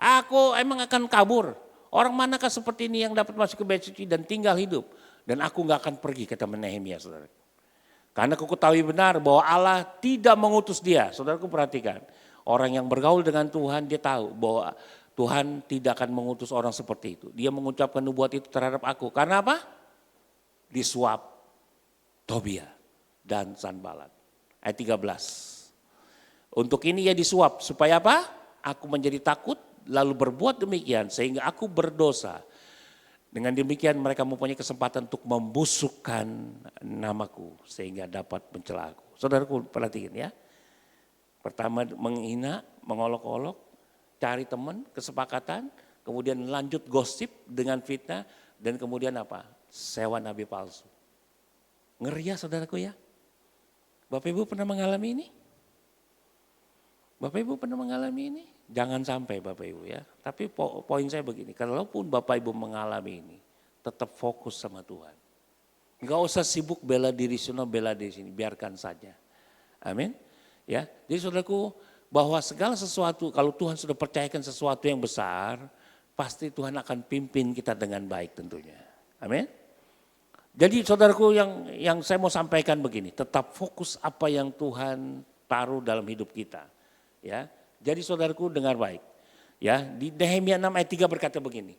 Aku emang akan kabur. Orang manakah seperti ini yang dapat masuk ke bait suci dan tinggal hidup. Dan aku gak akan pergi, kata Nehemia saudara. Karena aku ketahui benar bahwa Allah tidak mengutus dia. Saudaraku perhatikan, orang yang bergaul dengan Tuhan dia tahu bahwa Tuhan tidak akan mengutus orang seperti itu. Dia mengucapkan nubuat itu terhadap aku. Karena apa? Disuap Tobia dan Sanbalat. Ayat 13. Untuk ini ia disuap supaya apa? Aku menjadi takut lalu berbuat demikian sehingga aku berdosa. Dengan demikian mereka mempunyai kesempatan untuk membusukkan namaku sehingga dapat mencela aku. Saudaraku perhatikan ya. Pertama menghina, mengolok-olok, cari teman, kesepakatan, kemudian lanjut gosip dengan fitnah dan kemudian apa? Sewa nabi palsu. Ngeri ya saudaraku ya. Bapak Ibu pernah mengalami ini? Bapak Ibu pernah mengalami ini? Jangan sampai Bapak Ibu ya. Tapi poin saya begini, kalaupun Bapak Ibu mengalami ini, tetap fokus sama Tuhan. Enggak usah sibuk bela diri sana, bela diri sini, biarkan saja. Amin. Ya, jadi saudaraku bahwa segala sesuatu kalau Tuhan sudah percayakan sesuatu yang besar, pasti Tuhan akan pimpin kita dengan baik tentunya. Amin. Jadi saudaraku yang saya mau sampaikan begini, tetap fokus apa yang Tuhan taruh dalam hidup kita. Ya. Jadi saudaraku dengar baik. Ya, di Nehemia 6 ayat 3 berkata begini.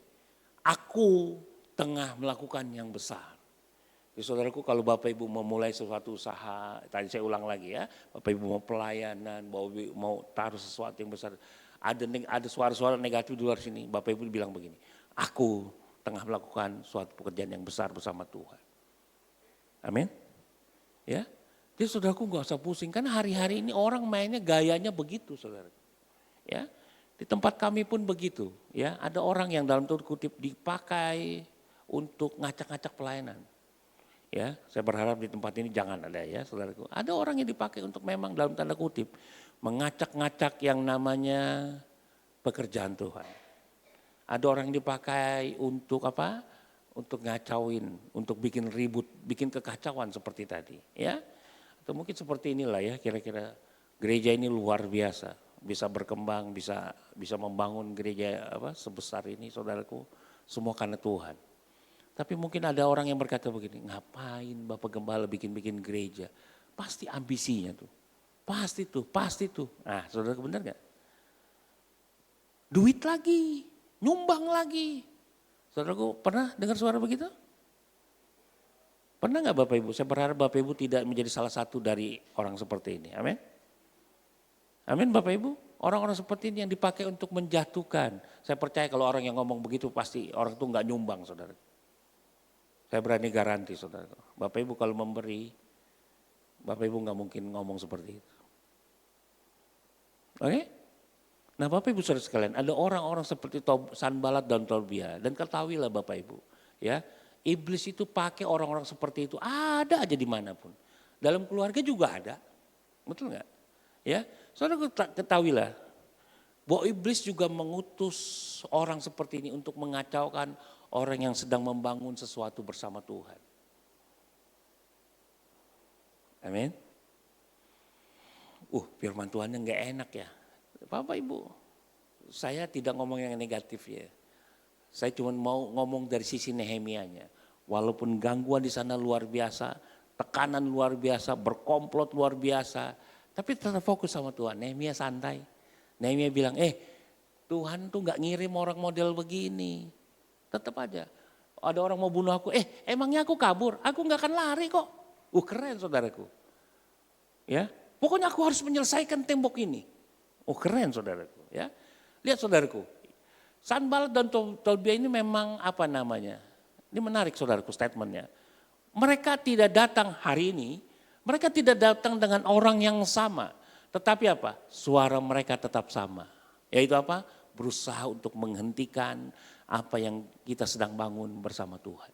Aku tengah melakukan yang besar. Jadi saudaraku kalau Bapak Ibu memulai sesuatu usaha, tadi saya ulang lagi ya. Bapak Ibu mau pelayanan, mau taruh sesuatu yang besar. Ada suara-suara negatif di luar sini. Bapak Ibu bilang begini. Aku tengah melakukan suatu pekerjaan yang besar bersama Tuhan. Amin. Ya. Jadi saudaraku gak usah pusing. Karena hari-hari ini orang mainnya gayanya begitu saudaraku. Ya, di tempat kami pun begitu. Ya, ada orang yang dalam tanda kutip dipakai untuk ngacak-ngacak pelayanan. Ya, saya berharap di tempat ini jangan ada ya, saudaraku. Ada orang yang dipakai untuk memang dalam tanda kutip mengacak-ngacak yang namanya pekerjaan Tuhan. Ada orang yang dipakai untuk apa? untuk ngacauin, untuk bikin ribut, bikin kekacauan seperti tadi, ya. Atau mungkin seperti inilah ya, kira-kira gereja ini luar biasa, bisa berkembang, bisa membangun gereja sebesar ini, saudaraku, semua karena Tuhan. Tapi mungkin ada orang yang berkata begini, ngapain Bapak Gembala bikin-bikin gereja? Pasti ambisinya tuh, pasti tuh. Nah, saudara benar gak? Duit lagi, nyumbang lagi. Saudaraku pernah dengar suara begitu? Pernah gak Bapak Ibu? Saya berharap Bapak Ibu tidak menjadi salah satu dari orang seperti ini. Amin. Amin Bapak Ibu. Orang-orang seperti ini yang dipakai untuk menjatuhkan. Saya percaya kalau orang yang ngomong begitu pasti orang itu gak nyumbang saudara. Saya berani garanti saudara. Bapak Ibu kalau memberi, Bapak Ibu gak mungkin ngomong seperti itu. Oke? Nah Bapak Ibu saudara sekalian, ada orang-orang seperti Sanbalat dan Tobia. Dan ketahuilah Bapak Ibu, ya, iblis itu pakai orang-orang seperti itu, ada aja dimanapun. Dalam keluarga juga ada, betul nggak? Ya, saudara ketahuilah bahwa iblis juga mengutus orang seperti ini untuk mengacaukan orang yang sedang membangun sesuatu bersama Tuhan. Amin. Firman Tuhan yang nggak enak ya. Bapak Ibu, saya tidak ngomong yang negatif ya. Saya cuma mau ngomong dari sisi Nehemianya. Walaupun gangguan di sana luar biasa, tekanan luar biasa, berkomplot luar biasa, tapi tetap fokus sama Tuhan. Nehemia santai. Nehemia bilang, Tuhan tuh gak ngirim orang model begini. Tetap aja. Ada orang mau bunuh aku, emangnya aku kabur? Aku gak akan lari kok. Keren saudaraku. Ya, pokoknya aku harus menyelesaikan tembok ini. Keren saudaraku. Ya, lihat saudaraku. Sanbalat dan Tobia ini memang apa namanya? Ini menarik saudaraku statementnya. Mereka tidak datang hari ini, mereka tidak datang dengan orang yang sama. Tetapi apa? Suara mereka tetap sama. Yaitu apa? Berusaha untuk menghentikan apa yang kita sedang bangun bersama Tuhan.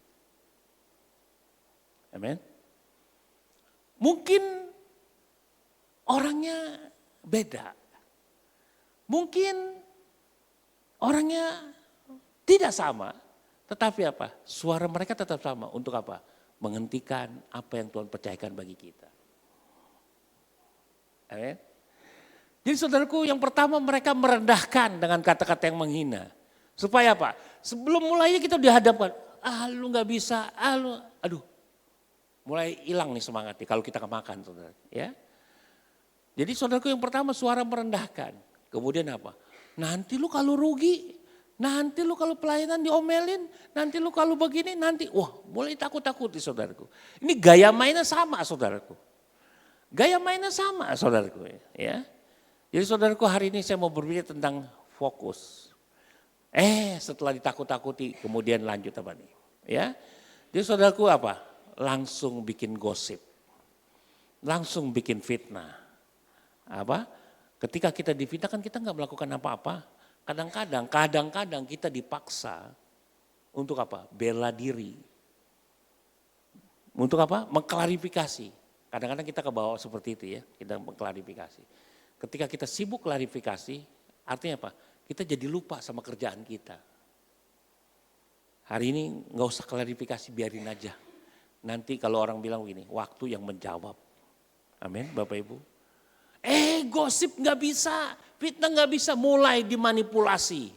Amin. Mungkin orangnya beda. Mungkin orangnya tidak sama, tetapi apa? Suara mereka tetap sama. Untuk apa? Menghentikan apa yang Tuhan percayakan bagi kita. Amin. Jadi saudaraku, yang pertama mereka merendahkan dengan kata-kata yang menghina. Supaya apa? Sebelum mulainya kita dihadapkan, lu gak bisa, aduh. Mulai hilang nih semangatnya kalau kita kemakan saudara. Ya. Jadi saudaraku yang pertama suara merendahkan. Kemudian apa? Nanti lu kalau rugi, nanti lu kalau pelayanan diomelin, nanti lu kalau begini, nanti mulai takut-takuti saudaraku. Ini gaya mainnya sama saudaraku. Gaya mainnya sama saudaraku ya. Jadi saudaraku hari ini saya mau berbicara tentang fokus. Setelah ditakut-takuti kemudian lanjut apa nih? Ya. Jadi saudaraku apa? Langsung bikin gosip. Langsung bikin fitnah. Apa? Ketika kita difitnah kan kita nggak melakukan apa-apa. Kadang-kadang kita dipaksa untuk apa? Bela diri. Untuk apa? Mengklarifikasi. Kadang-kadang kita kebawa seperti itu ya, kita mengklarifikasi. Ketika kita sibuk klarifikasi, artinya apa? Kita jadi lupa sama kerjaan kita. Hari ini nggak usah klarifikasi, biarin aja. Nanti kalau orang bilang begini, waktu yang menjawab. Amin, Bapak Ibu. Gosip nggak bisa, fitnah nggak bisa, mulai dimanipulasi.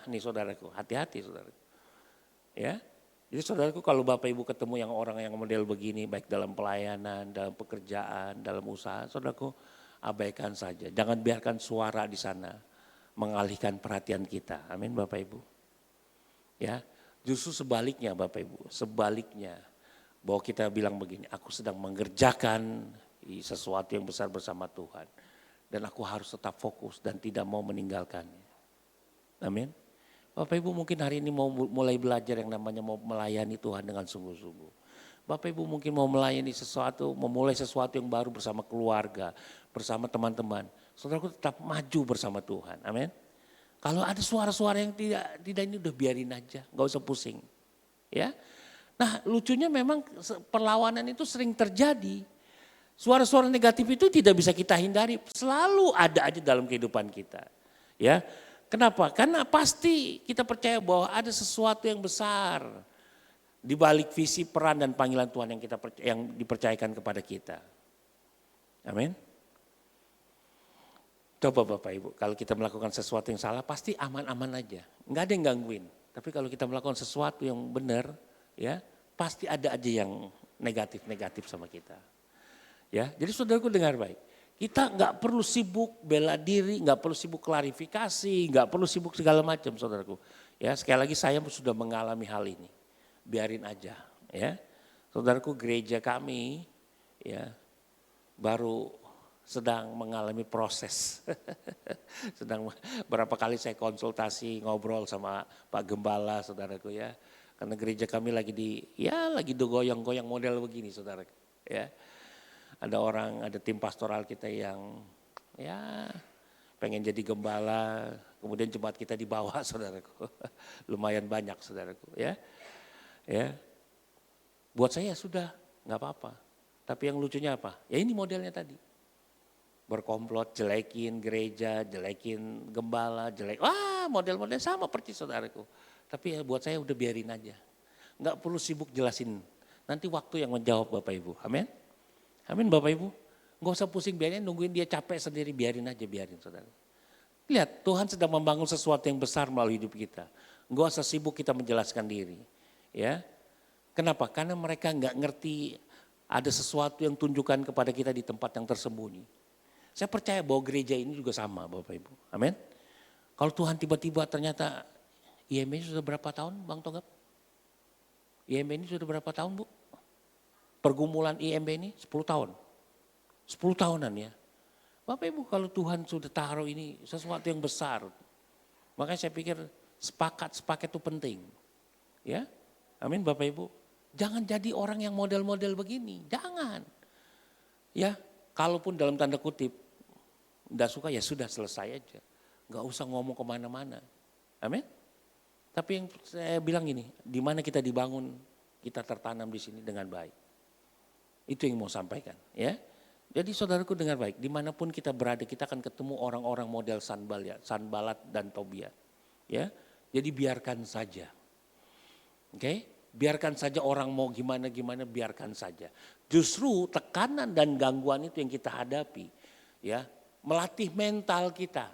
Nih saudaraku, hati-hati saudaraku. Ya, jadi saudaraku kalau Bapak Ibu ketemu yang orang yang model begini, baik dalam pelayanan, dalam pekerjaan, dalam usaha, saudaraku abaikan saja. Jangan biarkan suara di sana mengalihkan perhatian kita. Amin Bapak Ibu. Ya, justru sebaliknya Bapak Ibu, sebaliknya bahwa kita bilang begini, aku sedang mengerjakan sesuatu yang besar bersama Tuhan. Dan aku harus tetap fokus dan tidak mau meninggalkannya. Amin. Bapak Ibu mungkin hari ini mau mulai belajar yang namanya mau melayani Tuhan dengan sungguh-sungguh. Bapak Ibu mungkin mau melayani sesuatu, memulai sesuatu yang baru bersama keluarga, bersama teman-teman. Saudaraku tetap maju bersama Tuhan. Amin. Kalau ada suara-suara yang tidak ini udah biarin aja, gak usah pusing. Ya. Nah lucunya memang perlawanan itu sering terjadi. Suara-suara negatif itu tidak bisa kita hindari, selalu ada aja dalam kehidupan kita. Ya, Kenapa? Karena pasti kita percaya bahwa ada sesuatu yang besar di balik visi, peran dan panggilan Tuhan yang dipercayakan kepada kita. Amin. Coba Bapak Ibu, kalau kita melakukan sesuatu yang salah pasti aman-aman aja. Enggak ada yang gangguin. Tapi kalau kita melakukan sesuatu yang benar, ya pasti ada aja yang negatif-negatif sama kita. Ya, jadi saudaraku dengar baik. Kita nggak perlu sibuk bela diri, nggak perlu sibuk klarifikasi, nggak perlu sibuk segala macam, saudaraku. Ya, sekali lagi saya sudah mengalami hal ini. Biarin aja, ya. Saudaraku, gereja kami, ya, baru sedang mengalami proses. Sedang berapa kali saya konsultasi, ngobrol sama Pak Gembala, saudaraku ya. Karena gereja kami lagi lagi goyang-goyang model begini, saudaraku. Ya. Ada tim pastoral kita yang ya pengen jadi gembala, kemudian jemaat kita di bawah, saudaraku. Lumayan banyak, saudaraku, ya. Ya. Buat saya sudah nggak apa-apa. Tapi yang lucunya apa? Ya ini modelnya tadi. Berkomplot, jelekin gereja, jelekin gembala, model-model sama persis, saudaraku. Tapi ya buat saya udah biarin aja. Nggak perlu sibuk jelasin. Nanti waktu yang menjawab Bapak Ibu. Amin. Amin Bapak Ibu. Nggak usah pusing biarin, nungguin dia capek sendiri, biarin saudara. Lihat Tuhan sedang membangun sesuatu yang besar melalui hidup kita. Nggak usah sibuk kita menjelaskan diri. Ya, kenapa? Karena mereka nggak ngerti ada sesuatu yang tunjukkan kepada kita di tempat yang tersembunyi. Saya percaya bahwa gereja ini juga sama Bapak Ibu. Amin. Kalau Tuhan tiba-tiba ternyata IMB ini sudah berapa tahun Bang Tonggap? IMB ini sudah berapa tahun Bu? Pergumulan IMB ini 10 tahun. 10 tahunan ya. Bapak Ibu kalau Tuhan sudah taruh ini sesuatu yang besar. Makanya saya pikir sepakat itu penting. Ya, amin Bapak Ibu. Jangan jadi orang yang model-model begini, jangan. Ya, kalaupun dalam tanda kutip, enggak suka ya sudah selesai aja. Enggak usah ngomong kemana-mana. Amin. Tapi yang saya bilang ini, di mana kita dibangun, kita tertanam di sini dengan baik. Itu yang mau sampaikan ya. Jadi saudaraku dengar baik, dimanapun kita berada kita akan ketemu orang-orang model Sanbalat dan Tobia. Ya, jadi biarkan saja. Oke, biarkan saja orang mau gimana-gimana, biarkan saja. Justru tekanan dan gangguan itu yang kita hadapi. Ya, melatih mental kita,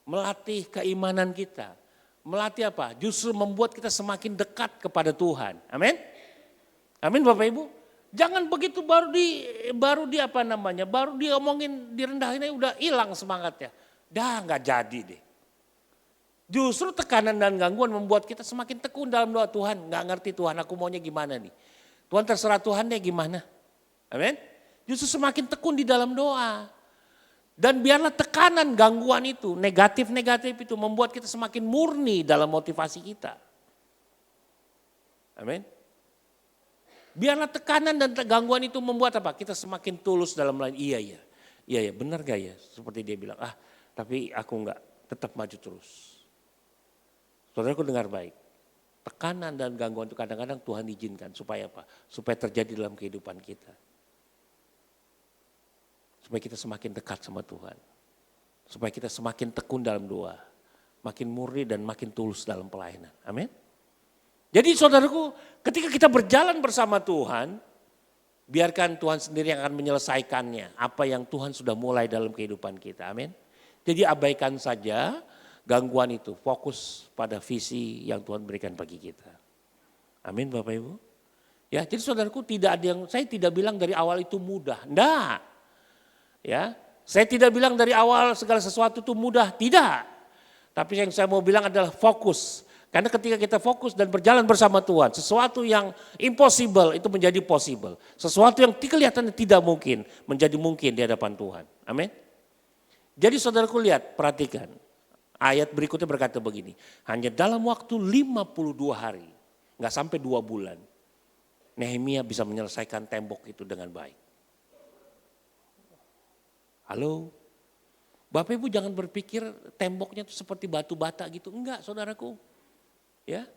melatih keimanan kita. Melatih apa? Justru membuat kita semakin dekat kepada Tuhan. Amin. Amin Bapak Ibu. Jangan begitu baru diomongin direndahinnya udah hilang semangatnya. Dah nggak jadi deh. Justru tekanan dan gangguan membuat kita semakin tekun dalam doa. Tuhan nggak ngerti Tuhan aku maunya gimana nih. Tuhan terserah Tuhan deh gimana. Amin. Justru semakin tekun di dalam doa. Dan biarlah tekanan gangguan itu negatif-negatif itu membuat kita semakin murni dalam motivasi kita. Amin. Biarlah tekanan dan gangguan itu membuat apa? Kita semakin tulus dalam lain. Iya, benar gak ya? Seperti dia bilang, tapi aku enggak, tetap maju terus. Saudaraku dengar baik. Tekanan dan gangguan itu kadang-kadang Tuhan izinkan. Supaya apa? Supaya terjadi dalam kehidupan kita. Supaya kita semakin dekat sama Tuhan. Supaya kita semakin tekun dalam doa. Makin murni dan makin tulus dalam pelayanan. Amin. Jadi saudaraku, ketika kita berjalan bersama Tuhan, biarkan Tuhan sendiri yang akan menyelesaikannya. Apa yang Tuhan sudah mulai dalam kehidupan kita, amin. Jadi abaikan saja gangguan itu, fokus pada visi yang Tuhan berikan bagi kita. Amin Bapak Ibu. Ya, jadi saudaraku saya tidak bilang dari awal itu mudah, enggak. Ya, saya tidak bilang dari awal segala sesuatu itu mudah, tidak. Tapi yang saya mau bilang adalah fokus. Karena ketika kita fokus dan berjalan bersama Tuhan, sesuatu yang impossible itu menjadi possible. Sesuatu yang kelihatannya tidak mungkin, menjadi mungkin di hadapan Tuhan. Amin. Jadi saudaraku lihat, perhatikan. Ayat berikutnya berkata begini, hanya dalam waktu 52 hari, nggak sampai 2 bulan, Nehemia bisa menyelesaikan tembok itu dengan baik. Halo? Bapak Ibu jangan berpikir temboknya itu seperti batu bata gitu, enggak saudaraku. Ya,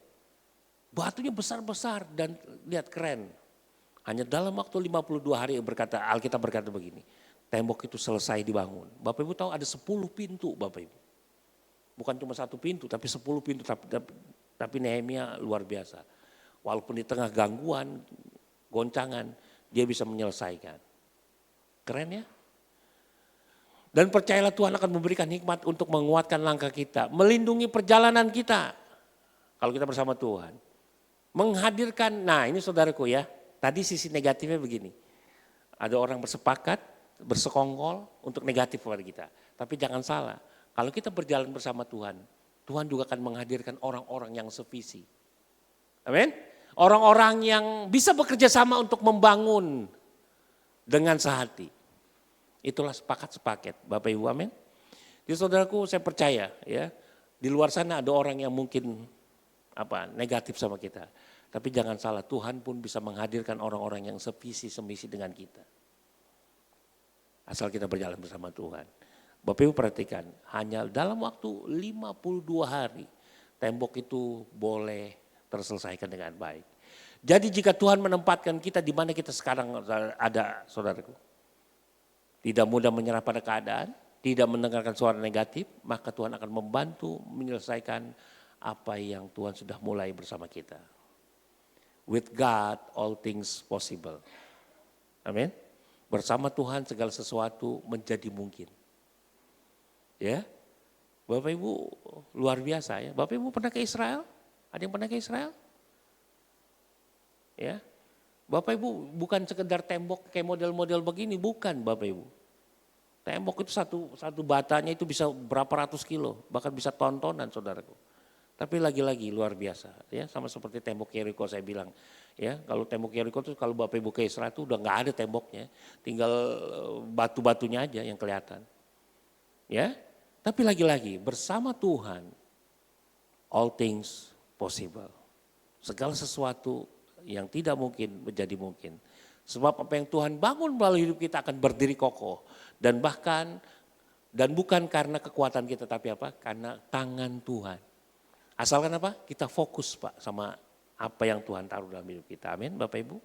batunya besar-besar dan lihat keren. Hanya dalam waktu 52 hari Alkitab berkata begini. Tembok itu selesai dibangun. Bapak Ibu tahu ada 10 pintu Bapak Ibu. Bukan cuma satu pintu, tapi 10 pintu. Tapi Nehemia luar biasa. Walaupun di tengah gangguan, goncangan, dia bisa menyelesaikan. Keren ya? Dan percayalah Tuhan akan memberikan hikmat untuk menguatkan langkah kita. Melindungi perjalanan kita. Kalau kita bersama Tuhan. Menghadirkan, nah ini saudaraku ya. Tadi sisi negatifnya begini. Ada orang bersepakat, bersekongkol untuk negatif kepada kita. Tapi jangan salah. Kalau kita berjalan bersama Tuhan. Tuhan juga akan menghadirkan orang-orang yang sevisi. Amin. Orang-orang yang bisa bekerja sama untuk membangun dengan sehati. Itulah sepakat-sepaket, Bapak Ibu, amin. Jadi saudaraku, saya percaya ya, di luar sana ada orang yang mungkin negatif sama kita. Tapi jangan salah, Tuhan pun bisa menghadirkan orang-orang yang sevisi, semisi dengan kita. Asal kita berjalan bersama Tuhan. Bapak Ibu perhatikan, hanya dalam waktu 52 hari, tembok itu boleh terselesaikan dengan baik. Jadi jika Tuhan menempatkan kita di mana kita sekarang ada, saudaraku. Tidak mudah menyerah pada keadaan, tidak mendengarkan suara negatif, maka Tuhan akan membantu menyelesaikan apa yang Tuhan sudah mulai bersama kita. With God all things possible. Amin. Bersama Tuhan segala sesuatu menjadi mungkin. Ya, Bapak Ibu luar biasa ya. Bapak Ibu pernah ke Israel? Ada yang pernah ke Israel? Ya, Bapak Ibu bukan sekedar tembok kayak model-model begini, bukan Bapak Ibu. Tembok itu satu batanya itu bisa berapa ratus kilo, bahkan bisa ton-tonan saudaraku. Tapi lagi-lagi luar biasa ya, sama seperti tembok Yeriko saya bilang. Ya, kalau tembok Yeriko itu kalau Bapak Ibu ke Israel itu udah nggak ada temboknya, tinggal batu-batunya aja yang kelihatan. Ya, tapi lagi-lagi bersama Tuhan all things possible. Segala sesuatu yang tidak mungkin menjadi mungkin. Sebab apa yang Tuhan bangun melalui hidup kita akan berdiri kokoh. Dan bahkan, dan bukan karena kekuatan kita, tapi apa? Karena tangan Tuhan. Asalkan apa? Kita fokus Pak sama apa yang Tuhan taruh dalam hidup kita. Amin Bapak Ibu.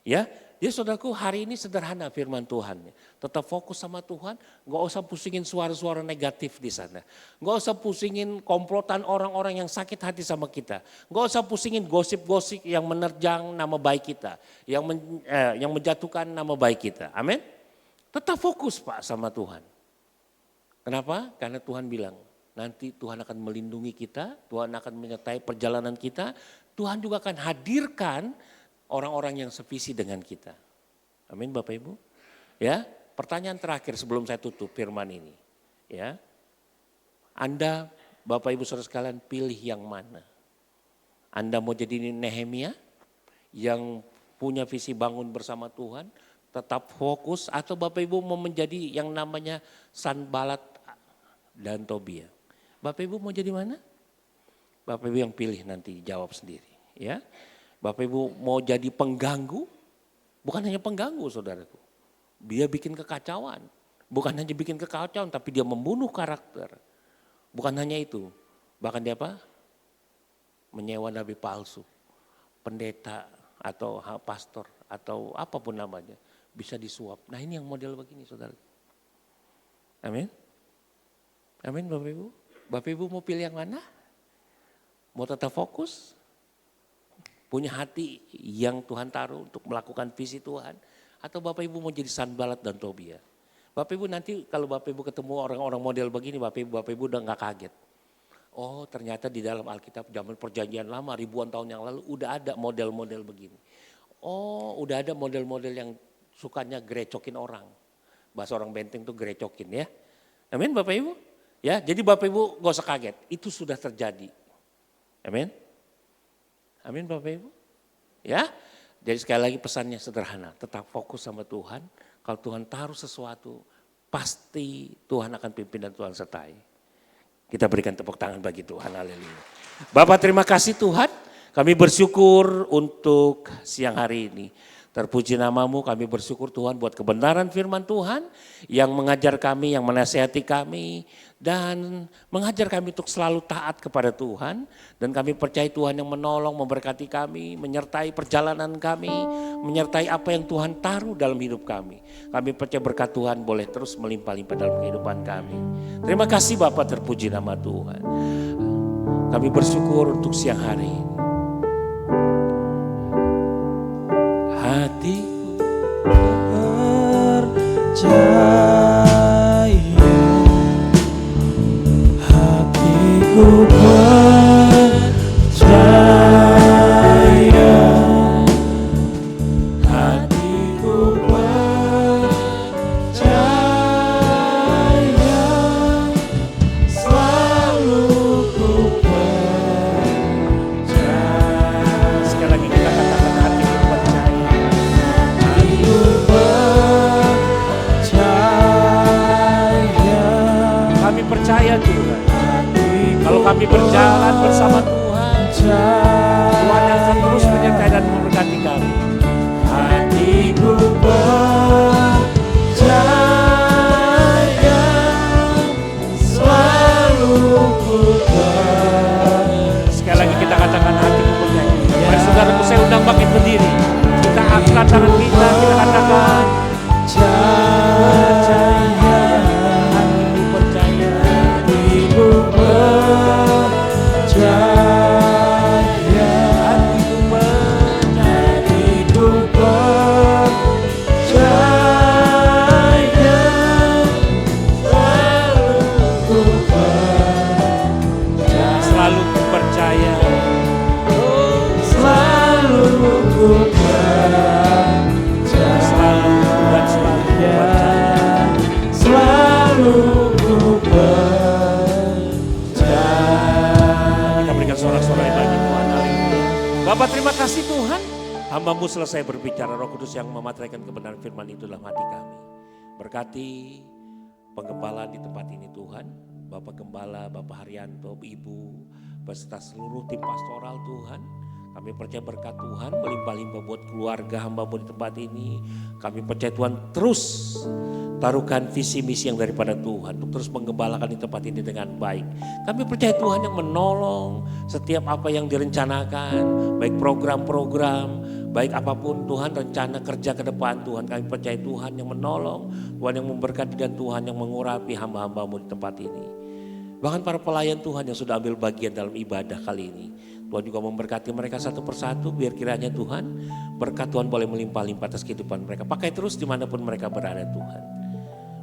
Ya, jadi saudaraku hari ini sederhana firman Tuhan. Tetap fokus sama Tuhan, gak usah pusingin suara-suara negatif di sana. Gak usah pusingin komplotan orang-orang yang sakit hati sama kita. Gak usah pusingin gosip-gosip yang menerjang nama baik kita. Yang menjatuhkan nama baik kita. Amin. Tetap fokus Pak sama Tuhan. Kenapa? Karena Tuhan bilang nanti Tuhan akan melindungi kita. Tuhan akan menyertai perjalanan kita. Tuhan juga akan hadirkan orang-orang yang sevisi dengan kita. Amin Bapak Ibu. Ya, pertanyaan terakhir sebelum saya tutup firman ini. Ya, Anda Bapak Ibu saudara sekalian pilih yang mana? Anda mau jadi Nehemia yang punya visi bangun bersama Tuhan, tetap fokus, atau Bapak Ibu mau menjadi yang namanya Sanbalat dan Tobia? Bapak Ibu mau jadi mana? Bapak Ibu yang pilih nanti jawab sendiri. Ya. Bapak Ibu mau jadi pengganggu, bukan hanya pengganggu saudaraku. Dia bikin kekacauan, bukan hanya bikin kekacauan tapi dia membunuh karakter. Bukan hanya itu, bahkan dia apa? Menyewa nabi palsu, pendeta atau pastor atau apapun namanya bisa disuap. Nah ini yang model begini saudara. Amin. Amin Bapak Ibu. Bapak Ibu mau pilih yang mana? Mau tetap fokus? Punya hati yang Tuhan taruh untuk melakukan visi Tuhan. Atau Bapak Ibu mau jadi Sanbalat dan Tobia. Bapak Ibu nanti kalau Bapak Ibu ketemu orang-orang model begini, Bapak Ibu udah gak kaget. Oh ternyata di dalam Alkitab zaman perjanjian lama ribuan tahun yang lalu udah ada model-model begini. Oh udah ada model-model yang sukanya gerecokin orang. Bahasa orang Benteng tuh gerecokin ya. Amin Bapak Ibu. Ya, jadi Bapak Ibu gak usah kaget, itu sudah terjadi. Amin. Amin Bapak Ibu. Ya, jadi sekali lagi pesannya sederhana, tetap fokus sama Tuhan. Kalau Tuhan taruh sesuatu, pasti Tuhan akan pimpin dan Tuhan sertai. Kita berikan tepuk tangan bagi Tuhan, haleluya. Bapak terima kasih Tuhan, kami bersyukur untuk siang hari ini. Terpuji namamu, kami bersyukur Tuhan buat kebenaran firman Tuhan yang mengajar kami, yang menasihati kami, dan mengajar kami untuk selalu taat kepada Tuhan. Dan kami percaya Tuhan yang menolong, memberkati kami, menyertai perjalanan kami, menyertai apa yang Tuhan taruh dalam hidup kami. Kami percaya berkat Tuhan boleh terus melimpah-limpah dalam kehidupan kami. Terima kasih Bapak, terpuji nama Tuhan. Kami bersyukur untuk siang hari ini. Hatiku percaya, hatiku percaya, hatiku percaya, selalu ku percaya. Sekali lagi kita katakan hatiku percaya. Hatiku percaya, Kami percaya Tuhan. Kalau kami berjalan bersama Tuhan, Tuhan yang akan terus menyertai dan memberkati kami. hatiku percaya, selalu ku percaya. Sekali lagi kita katakan hatiku percaya. Mari saudaraku, saya undang bangkit berdiri. Kita angkat tangan kita katakan Percaya, hatiku percaya. hatiku percaya, Hatiku percaya. hatiku percaya, selalu ku percaya, Selalu ku percaya. selalu ku percaya, Selalu dan selalu ku percaya. selalu ku percaya. Kita berikan sorak-sorai bagi Tuhan hari ini. Bapak, terima kasih Tuhan. Hamba-Mu selesai berbicara, Roh Kudus yang memateraikan kebenaran firman itu dalam hati kami. Berkati penggembalaan di tempat ini Tuhan. Bapak Gembala, Bapak Haryanto, Ibu, beserta seluruh tim pastoral Tuhan. Kami percaya berkat Tuhan melimpah-limpah buat keluarga hamba-Mu di tempat ini. Kami percaya Tuhan terus taruhkan visi misi yang daripada Tuhan untuk terus menggembalakan di tempat ini dengan baik. Kami percaya Tuhan yang menolong setiap apa yang direncanakan, baik program-program, baik apapun Tuhan rencana kerja ke depan Tuhan. Kami percaya Tuhan yang menolong, Tuhan yang memberkati dan Tuhan yang mengurapi hamba-hamba-Mu di tempat ini. Bahkan para pelayan Tuhan yang sudah ambil bagian dalam ibadah kali ini. Tuhan juga memberkati mereka satu persatu, biar kiranya Tuhan berkat Tuhan boleh melimpah-limpah atas kehidupan mereka. Pakai terus dimanapun mereka berada Tuhan.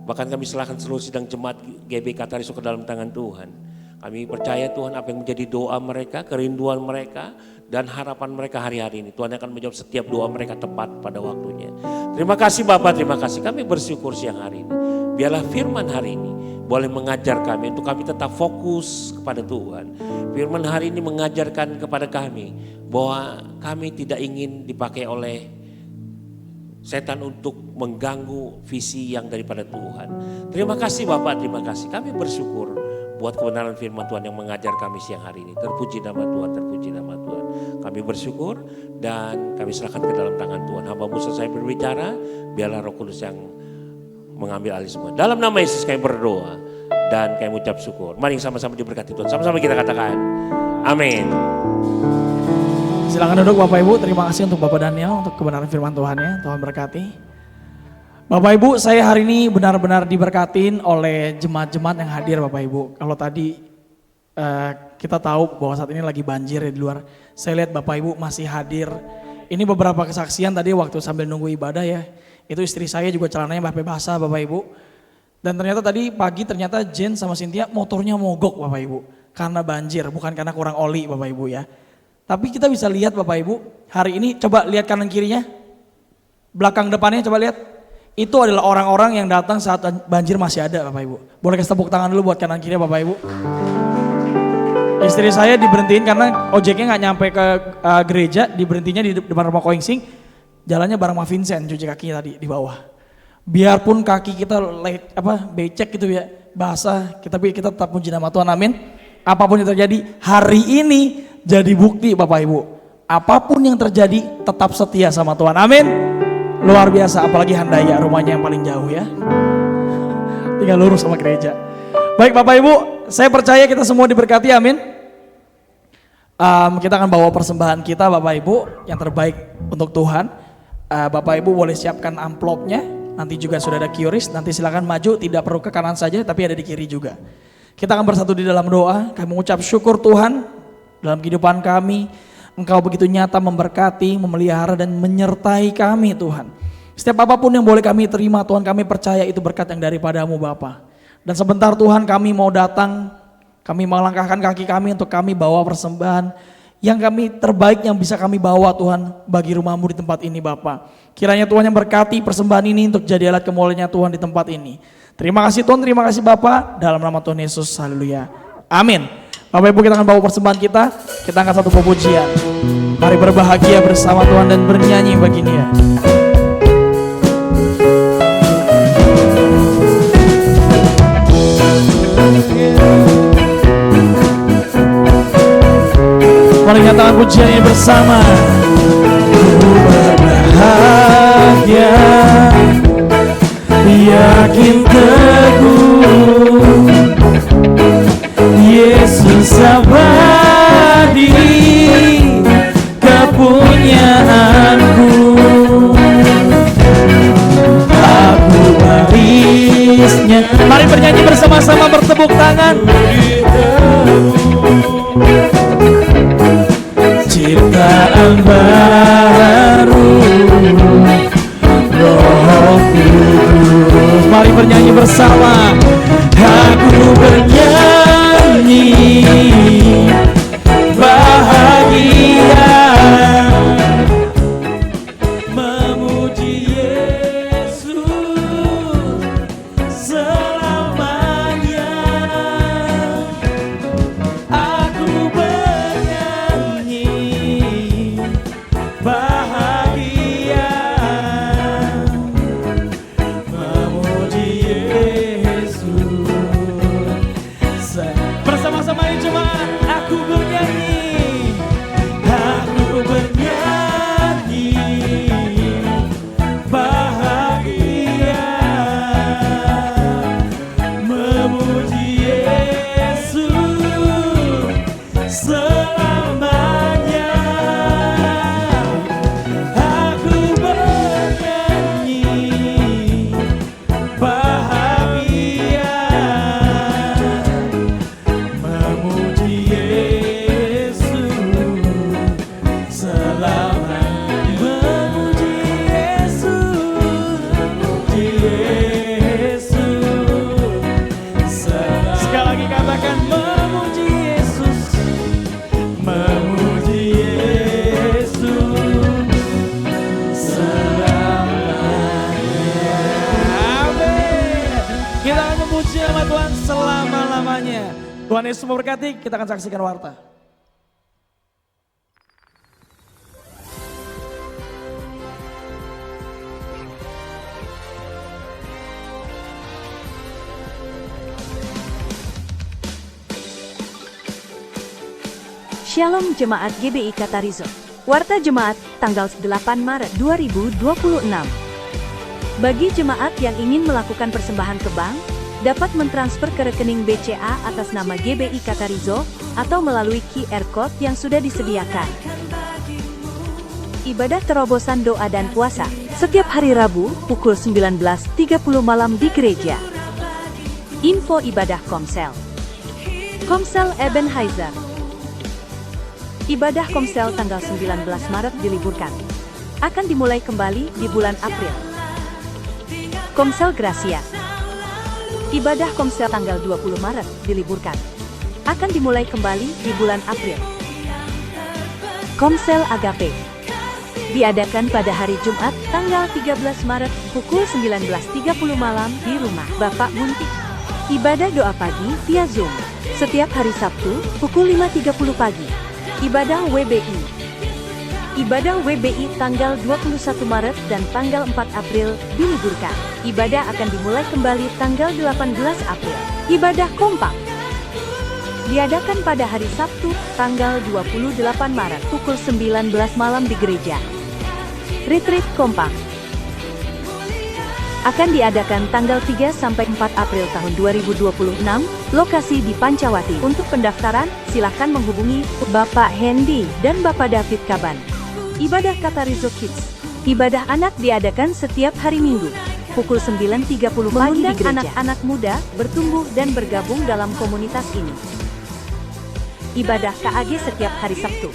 Bahkan kami serahkan seluruh sidang jemaat GBK Tariso ke dalam tangan Tuhan. Kami percaya Tuhan apa yang menjadi doa mereka, kerinduan mereka, dan harapan mereka hari-hari ini. Tuhan akan menjawab setiap doa mereka tepat pada waktunya. Terima kasih Bapak, terima kasih. Kami bersyukur siang hari ini. Biarlah firman hari ini boleh mengajar kami untuk kami tetap fokus kepada Tuhan. Firman hari ini mengajarkan kepada kami bahwa kami tidak ingin dipakai oleh setan untuk mengganggu visi yang daripada Tuhan. Terima kasih Bapak, terima kasih. Kami bersyukur buat kebenaran firman Tuhan yang mengajar kami siang hari ini. Terpuji nama Tuhan, terpuji nama Tuhan. Kami bersyukur dan kami serahkan ke dalam tangan Tuhan. Hamba-Mu selesai berbicara, biarlah Roh Kudus yang mengambil alih semua. Dalam nama Yesus kami berdoa dan kami ucap syukur. Mari sama-sama diberkati Tuhan. Sama-sama kita katakan amin. Silakan duduk Bapak Ibu, terima kasih untuk Bapak Daniel untuk kebenaran firman Tuhan ya, Tuhan berkati. Bapak Ibu, saya hari ini benar-benar diberkatin oleh jemaat-jemaat yang hadir Bapak Ibu. Kalau tadi kita tahu bahwa saat ini lagi banjir di luar, saya lihat Bapak Ibu masih hadir. Ini beberapa kesaksian tadi waktu sambil nunggu ibadah ya, itu istri saya juga celananya sampai basah Bapak Ibu. Dan ternyata tadi pagi ternyata Jen sama Cynthia motornya mogok Bapak Ibu. Karena banjir, bukan karena kurang oli Bapak Ibu ya. Tapi kita bisa lihat Bapak Ibu, hari ini coba lihat kanan kirinya, belakang depannya coba lihat. Itu adalah orang-orang yang datang saat banjir masih ada Bapak Ibu. Boleh kasih tepuk tangan dulu buat kanan kiri Bapak Ibu. Istri saya diberhentiin karena ojeknya gak nyampe ke gereja, diberhentinya di depan rumah Koingsing. Jalannya bareng sama Vincent, cuci kakinya tadi di bawah. Biarpun kaki kita becek gitu ya, basah, tapi kita tetap puji nama Tuhan, amin. Apapun yang terjadi, hari ini jadi bukti Bapak Ibu. Apapun yang terjadi, tetap setia sama Tuhan, amin. Luar biasa, apalagi Handaya, rumahnya yang paling jauh ya. Tinggal lurus sama gereja. Baik Bapak Ibu, saya percaya kita semua diberkati, amin. Kita akan bawa persembahan kita Bapak Ibu yang terbaik untuk Tuhan. Bapak Ibu boleh siapkan amplopnya, nanti juga sudah ada QRIS, nanti silakan maju, tidak perlu ke kanan saja tapi ada di kiri juga. Kita akan bersatu di dalam doa, kami mengucap syukur Tuhan dalam kehidupan kami. Engkau begitu nyata memberkati, memelihara dan menyertai kami Tuhan. Setiap apapun yang boleh kami terima Tuhan, kami percaya itu berkat yang daripadamu Bapa. Dan sebentar Tuhan kami mau datang, kami melangkahkan kaki kami untuk kami bawa persembahan yang kami terbaik yang bisa kami bawa Tuhan bagi rumah-Mu di tempat ini Bapa. Kiranya Tuhan yang berkati persembahan ini untuk jadi alat kemuliaan Tuhan di tempat ini. Terima kasih Tuhan, terima kasih Bapa, dalam nama Tuhan Yesus, haleluya. Amin. Bapak Ibu kita akan bawa persembahan kita angkat satu pujian. Mari berbahagia bersama Tuhan dan bernyanyi bagi Dia. Mari nyatakan pujian ini bersama. Ku berbahagia, yakin teguh, Yesus abadi kepunyaanku. Aku warisnya. Mari bernyanyi bersama-sama, bertepuk tangan. Ciptaan baru, Roh Kudus. Mari bernyanyi bersama. Aku bernyanyi bahagia, memuji Yesus selamanya. Aku bernyanyi bahagia, memuji Yesus. Bersama-sama ini jemaat, aku bernyanyi bahagia, memuji Yesus selamanya. Aku bernyanyi bahagia, memuji Yesus selamanya. Memuji Yesus selamanya. Sekali lagi katakan memuji Yesus, memuji Yesus selamanya. Amin. Kita akan memuji nama Tuhan selama-lamanya. Tuhan Yesus memberkati, kita akan saksikan warta. Shalom Jemaat GBI Katarizo. Warta Jemaat tanggal 8 Maret 2026. Bagi jemaat yang ingin melakukan persembahan ke bank, dapat mentransfer ke rekening BCA atas nama GBI Katarizo atau melalui QR Code yang sudah disediakan. Ibadah terobosan doa dan puasa setiap hari Rabu pukul 19.30 malam di gereja. Info ibadah Komsel. Komsel Ebenezer. Ibadah Komsel tanggal 19 Maret diliburkan. Akan dimulai kembali di bulan April. Komsel Gracia. Ibadah Komsel tanggal 20 Maret diliburkan. Akan dimulai kembali di bulan April. Komsel Agape. Diadakan pada hari Jumat tanggal 13 Maret pukul 19.30 malam di rumah Bapak Munti. Ibadah doa pagi via Zoom. Setiap hari Sabtu pukul 5.30 pagi. Ibadah WBI. Ibadah WBI tanggal 21 Maret dan tanggal 4 April diliburkan. Ibadah akan dimulai kembali tanggal 18 April. Ibadah kompak. Diadakan pada hari Sabtu, tanggal 28 Maret pukul 19 malam di gereja. Retreat kompak. akan diadakan tanggal 3 sampai 4 April tahun 2026, lokasi di Pancawati. Untuk pendaftaran, silakan menghubungi Bapak Hendy dan Bapak David Kaban. Ibadah Katarizo Kids. Ibadah anak diadakan setiap hari Minggu, pukul 9.30 pagi di gereja. Anak-anak muda bertumbuh dan bergabung dalam komunitas ini. Ibadah KAG setiap hari Sabtu,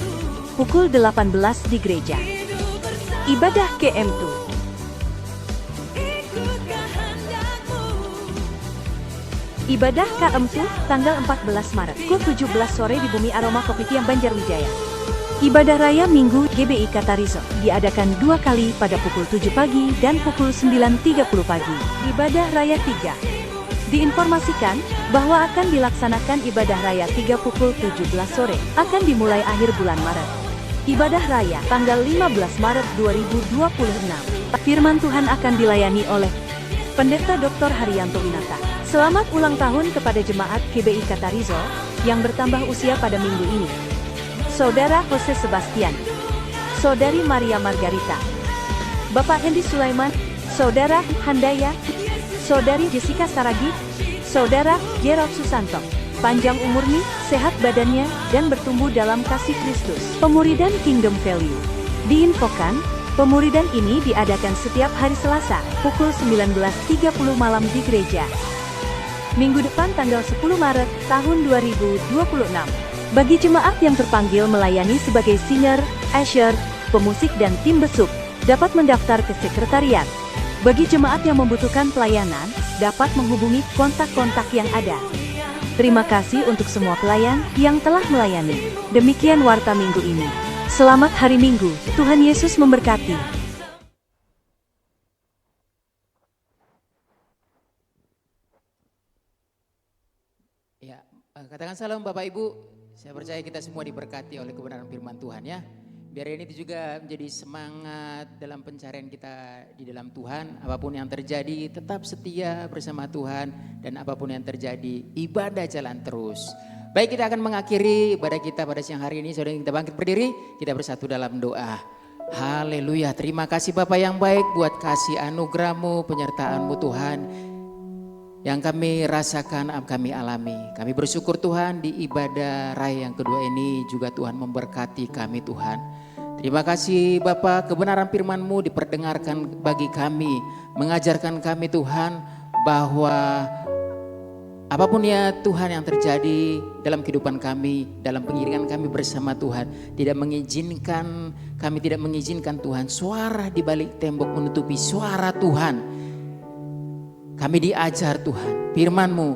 pukul 18 di gereja. Ibadah KM2. Ibadah KM2 tanggal 14 Maret, pukul 17 sore di Bumi Aroma Kopitiam Banjarwijaya. Ibadah Raya Minggu GBI Katarizo diadakan 2 kali pada pukul 7 pagi dan pukul 9.30 pagi. Ibadah Raya 3 diinformasikan bahwa akan dilaksanakan Ibadah Raya 3 pukul 17 sore, akan dimulai akhir bulan Maret. Ibadah Raya tanggal 15 Maret 2026. Firman Tuhan akan dilayani oleh Pendeta Dr. Haryanto Winata. Selamat ulang tahun kepada jemaat GBI Katarizo yang bertambah usia pada minggu ini. Saudara Jose Sebastian, Saudari Maria Margarita, Bapak Hendy Sulaiman, Saudara Handaya, Saudari Jessica Saragi, Saudara Gerald Susanto. Panjang umurnya, sehat badannya, dan bertumbuh dalam kasih Kristus. Pemuridan Kingdom Value. Diinfokan, pemuridan ini diadakan setiap hari Selasa, pukul 19.30 malam di gereja. Minggu depan tanggal 10 Maret tahun 2026. Bagi jemaat yang terpanggil melayani sebagai singer, usher, pemusik dan tim besuk, dapat mendaftar ke sekretariat. Bagi jemaat yang membutuhkan pelayanan, dapat menghubungi kontak-kontak yang ada. Terima kasih untuk semua pelayan yang telah melayani. Demikian warta minggu ini. Selamat hari Minggu, Tuhan Yesus memberkati. Ya, katakan salam Bapak Ibu. Saya percaya kita semua diberkati oleh kebenaran firman Tuhan ya. Biar ini juga menjadi semangat dalam pencarian kita di dalam Tuhan. Apapun yang terjadi tetap setia bersama Tuhan. Dan apapun yang terjadi ibadah jalan terus. Baik, kita akan mengakhiri ibadah kita pada siang hari ini. Saudara kita bangkit berdiri, kita bersatu dalam doa. Haleluya, terima kasih Bapak yang baik buat kasih anugerah-Mu, penyertaan-Mu Tuhan. Yang kami rasakan, kami alami. Kami bersyukur Tuhan di ibadah raya yang kedua ini juga Tuhan memberkati kami Tuhan. Terima kasih Bapa, kebenaran firman-Mu diperdengarkan bagi kami. Mengajarkan kami Tuhan bahwa apapun ya Tuhan yang terjadi dalam kehidupan kami, dalam pengiringan kami bersama Tuhan. Kami tidak mengizinkan Tuhan suara di balik tembok menutupi suara Tuhan. Kami diajar Tuhan, firman-Mu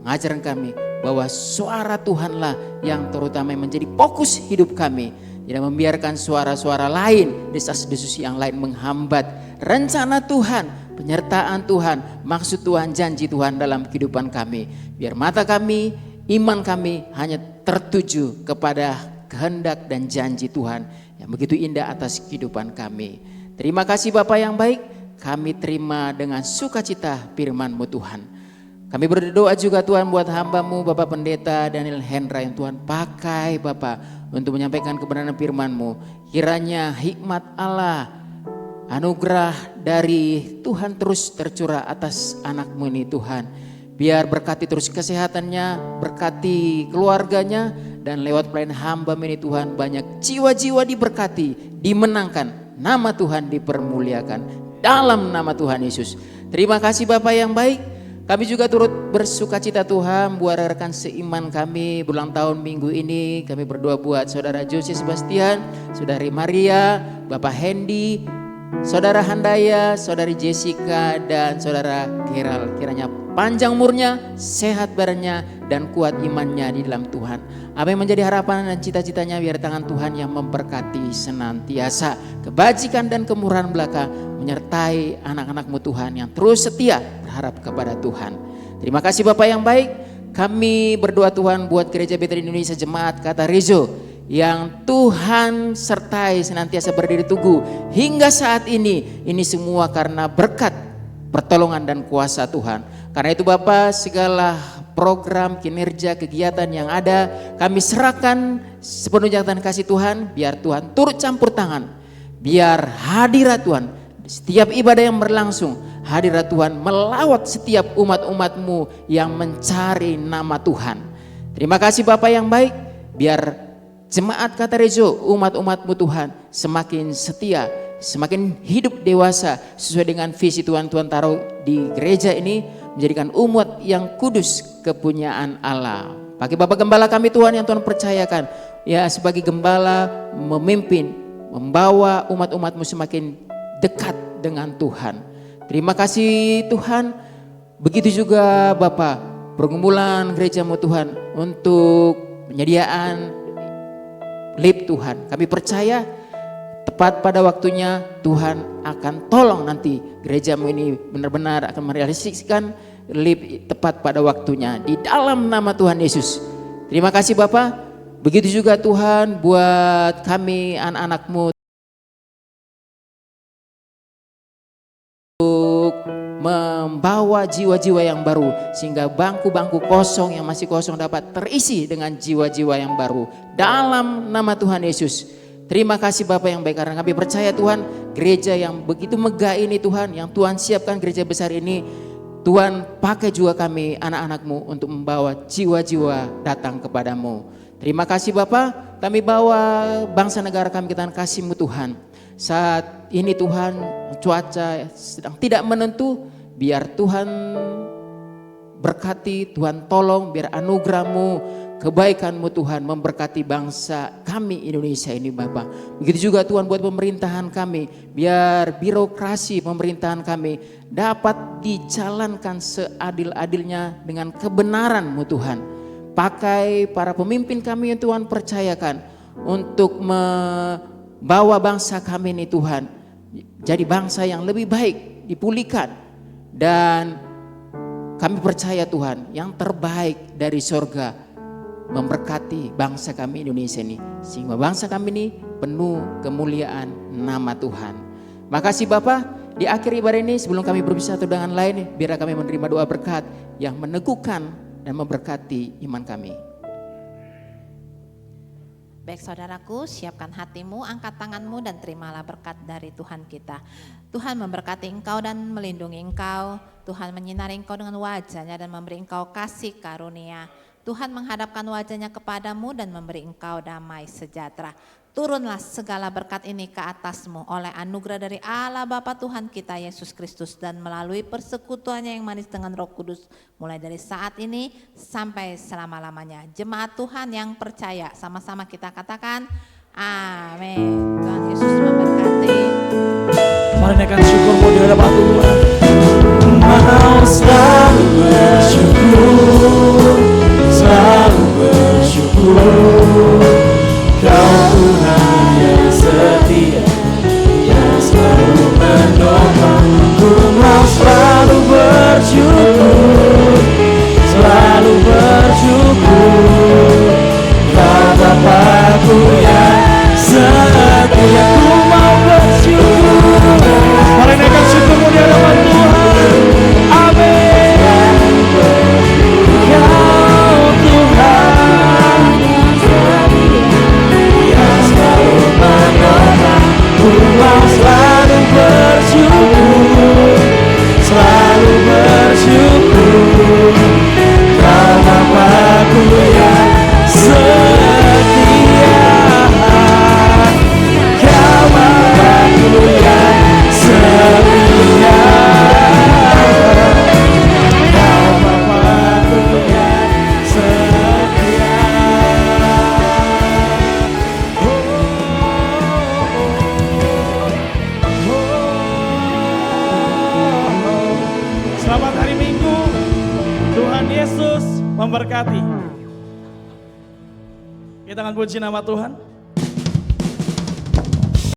mengajarkan kami bahwa suara Tuhanlah yang terutama menjadi fokus hidup kami. Tidak membiarkan suara-suara lain, desas-desus yang lain menghambat rencana Tuhan, penyertaan Tuhan, maksud Tuhan, janji Tuhan dalam kehidupan kami. Biar mata kami, iman kami hanya tertuju kepada kehendak dan janji Tuhan yang begitu indah atas kehidupan kami. Terima kasih Bapak yang baik. Kami terima dengan sukacita firman-Mu Tuhan. Kami berdoa juga Tuhan buat hamba-Mu Bapak Pendeta Daniel Hendra yang Tuhan pakai Bapak untuk menyampaikan kebenaran firman-Mu. Kiranya hikmat Allah, anugerah dari Tuhan terus tercurah atas anak-Mu ini Tuhan. Biar berkati terus kesehatannya, berkati keluarganya, dan lewat pelayan hamba-Mu ini Tuhan banyak jiwa-jiwa diberkati, dimenangkan, nama Tuhan dipermuliakan. Dalam nama Tuhan Yesus. Terima kasih Bapak yang baik. Kami juga turut bersukacita Tuhan buat rekan seiman kami berulang tahun minggu ini. Kami berdoa buat Saudara Jose Sebastian, Saudari Maria, Bapak Hendy, Saudara Handaya, Saudari Jessica, dan Saudara Gerald. Kiranya panjang umurnya, sehat badannya, dan kuat imannya di dalam Tuhan. Apa yang menjadi harapan dan cita-citanya biar tangan Tuhan yang memberkati senantiasa. Kebajikan dan kemurahan belaka menyertai anak-anak-Mu Tuhan yang terus setia berharap kepada Tuhan. Terima kasih Bapak yang baik. Kami berdoa Tuhan buat Gereja Betel Indonesia Jemaat Katarizo yang Tuhan sertai senantiasa berdiri teguh hingga saat ini. Ini semua karena berkat, pertolongan dan kuasa Tuhan. Karena itu Bapak, segala program, kinerja, kegiatan yang ada kami serahkan sepenuhnya dan kasih Tuhan. Biar Tuhan turut campur tangan, biar hadirat Tuhan setiap ibadah yang berlangsung hadirat Tuhan melawat setiap umat-umat-Mu yang mencari nama Tuhan. Terima kasih Bapa yang baik, biar jemaat Kata Rejo, umat-umat-Mu Tuhan semakin setia, semakin hidup dewasa sesuai dengan visi Tuhan taruh di gereja ini, menjadikan umat yang kudus kepunyaan Allah. Pakai Bapak Gembala kami Tuhan yang Tuhan percayakan, ya sebagai gembala memimpin, membawa umat-umat-Mu semakin dekat dengan Tuhan. Terima kasih Tuhan. Begitu juga Bapak, pergumulan gereja-Mu Tuhan untuk penyediaan lift Tuhan. Kami percaya tepat pada waktunya Tuhan akan tolong nanti gereja-Mu ini benar-benar akan merealisasikan lift tepat pada waktunya di dalam nama Tuhan Yesus. Terima kasih Bapak. Begitu juga Tuhan buat kami anak-anak-Mu untuk membawa jiwa-jiwa yang baru, sehingga bangku-bangku kosong yang masih kosong dapat terisi dengan jiwa-jiwa yang baru dalam nama Tuhan Yesus. Terima kasih Bapak yang baik, karena kami percaya Tuhan, gereja yang begitu megah ini Tuhan, yang Tuhan siapkan gereja besar ini, Tuhan pakai juga kami anak-anak-Mu untuk membawa jiwa-jiwa datang kepadamu. Terima kasih Bapak, kami bawa bangsa negara kami ke tangan kasih-Mu Tuhan. Saat ini Tuhan cuaca sedang tidak menentu, biar Tuhan berkati, Tuhan tolong, biar anugerah-Mu, kebaikan-Mu Tuhan memberkati bangsa kami Indonesia ini Bapak. Begitu juga Tuhan buat pemerintahan kami, biar birokrasi pemerintahan kami dapat dijalankan seadil-adilnya dengan kebenaran-Mu Tuhan. Pakai para pemimpin kami yang Tuhan percayakan untuk membawa bangsa kami ini Tuhan jadi bangsa yang lebih baik, dipulihkan, dan kami percaya Tuhan yang terbaik dari sorga memberkati bangsa kami Indonesia ini, sehingga bangsa kami ini penuh kemuliaan nama Tuhan. Makasih Bapak. Di akhir ibadah ini sebelum kami berpisah satu dengan lain, biar kami menerima doa berkat yang meneguhkan dan memberkati iman kami. Baik saudaraku, siapkan hatimu, angkat tanganmu dan terimalah berkat dari Tuhan kita. Tuhan memberkati engkau dan melindungi engkau. Tuhan menyinari engkau dengan wajah-Nya dan memberi engkau kasih karunia. Tuhan menghadapkan wajah-Nya kepadamu dan memberi engkau damai sejahtera. Turunlah segala berkat ini ke atasmu oleh anugerah dari Allah Bapa Tuhan kita Yesus Kristus, dan melalui persekutuannya yang manis dengan Roh Kudus mulai dari saat ini sampai selama-lamanya. Jemaat Tuhan yang percaya, sama-sama kita katakan amin. Tuhan Yesus memberkati. Mari naikkan syukurmu di hadapan Tuhan. Mau selalu bersyukur, selalu bersyukur. Kau Tuhan yang setia, yang selalu menopang. Ku mau selalu bersyukur, selalu bersyukur. Kau Bapa-Ku yang setia, ku mau bersyukur. Mari naikkan syukurmu di hadapan Tuhan. Amin. Kau Tuhan yang selalu menopang. Ku mau selalu bersyukur, selalu bersyukur. Kau Bapa-Ku yang setia, Kau Bapa-Ku yang setia, Kau Bapa-Ku yang setia. Selamat hari Minggu. Tuhan Yesus memberkati. Kita akan puji nama Tuhan.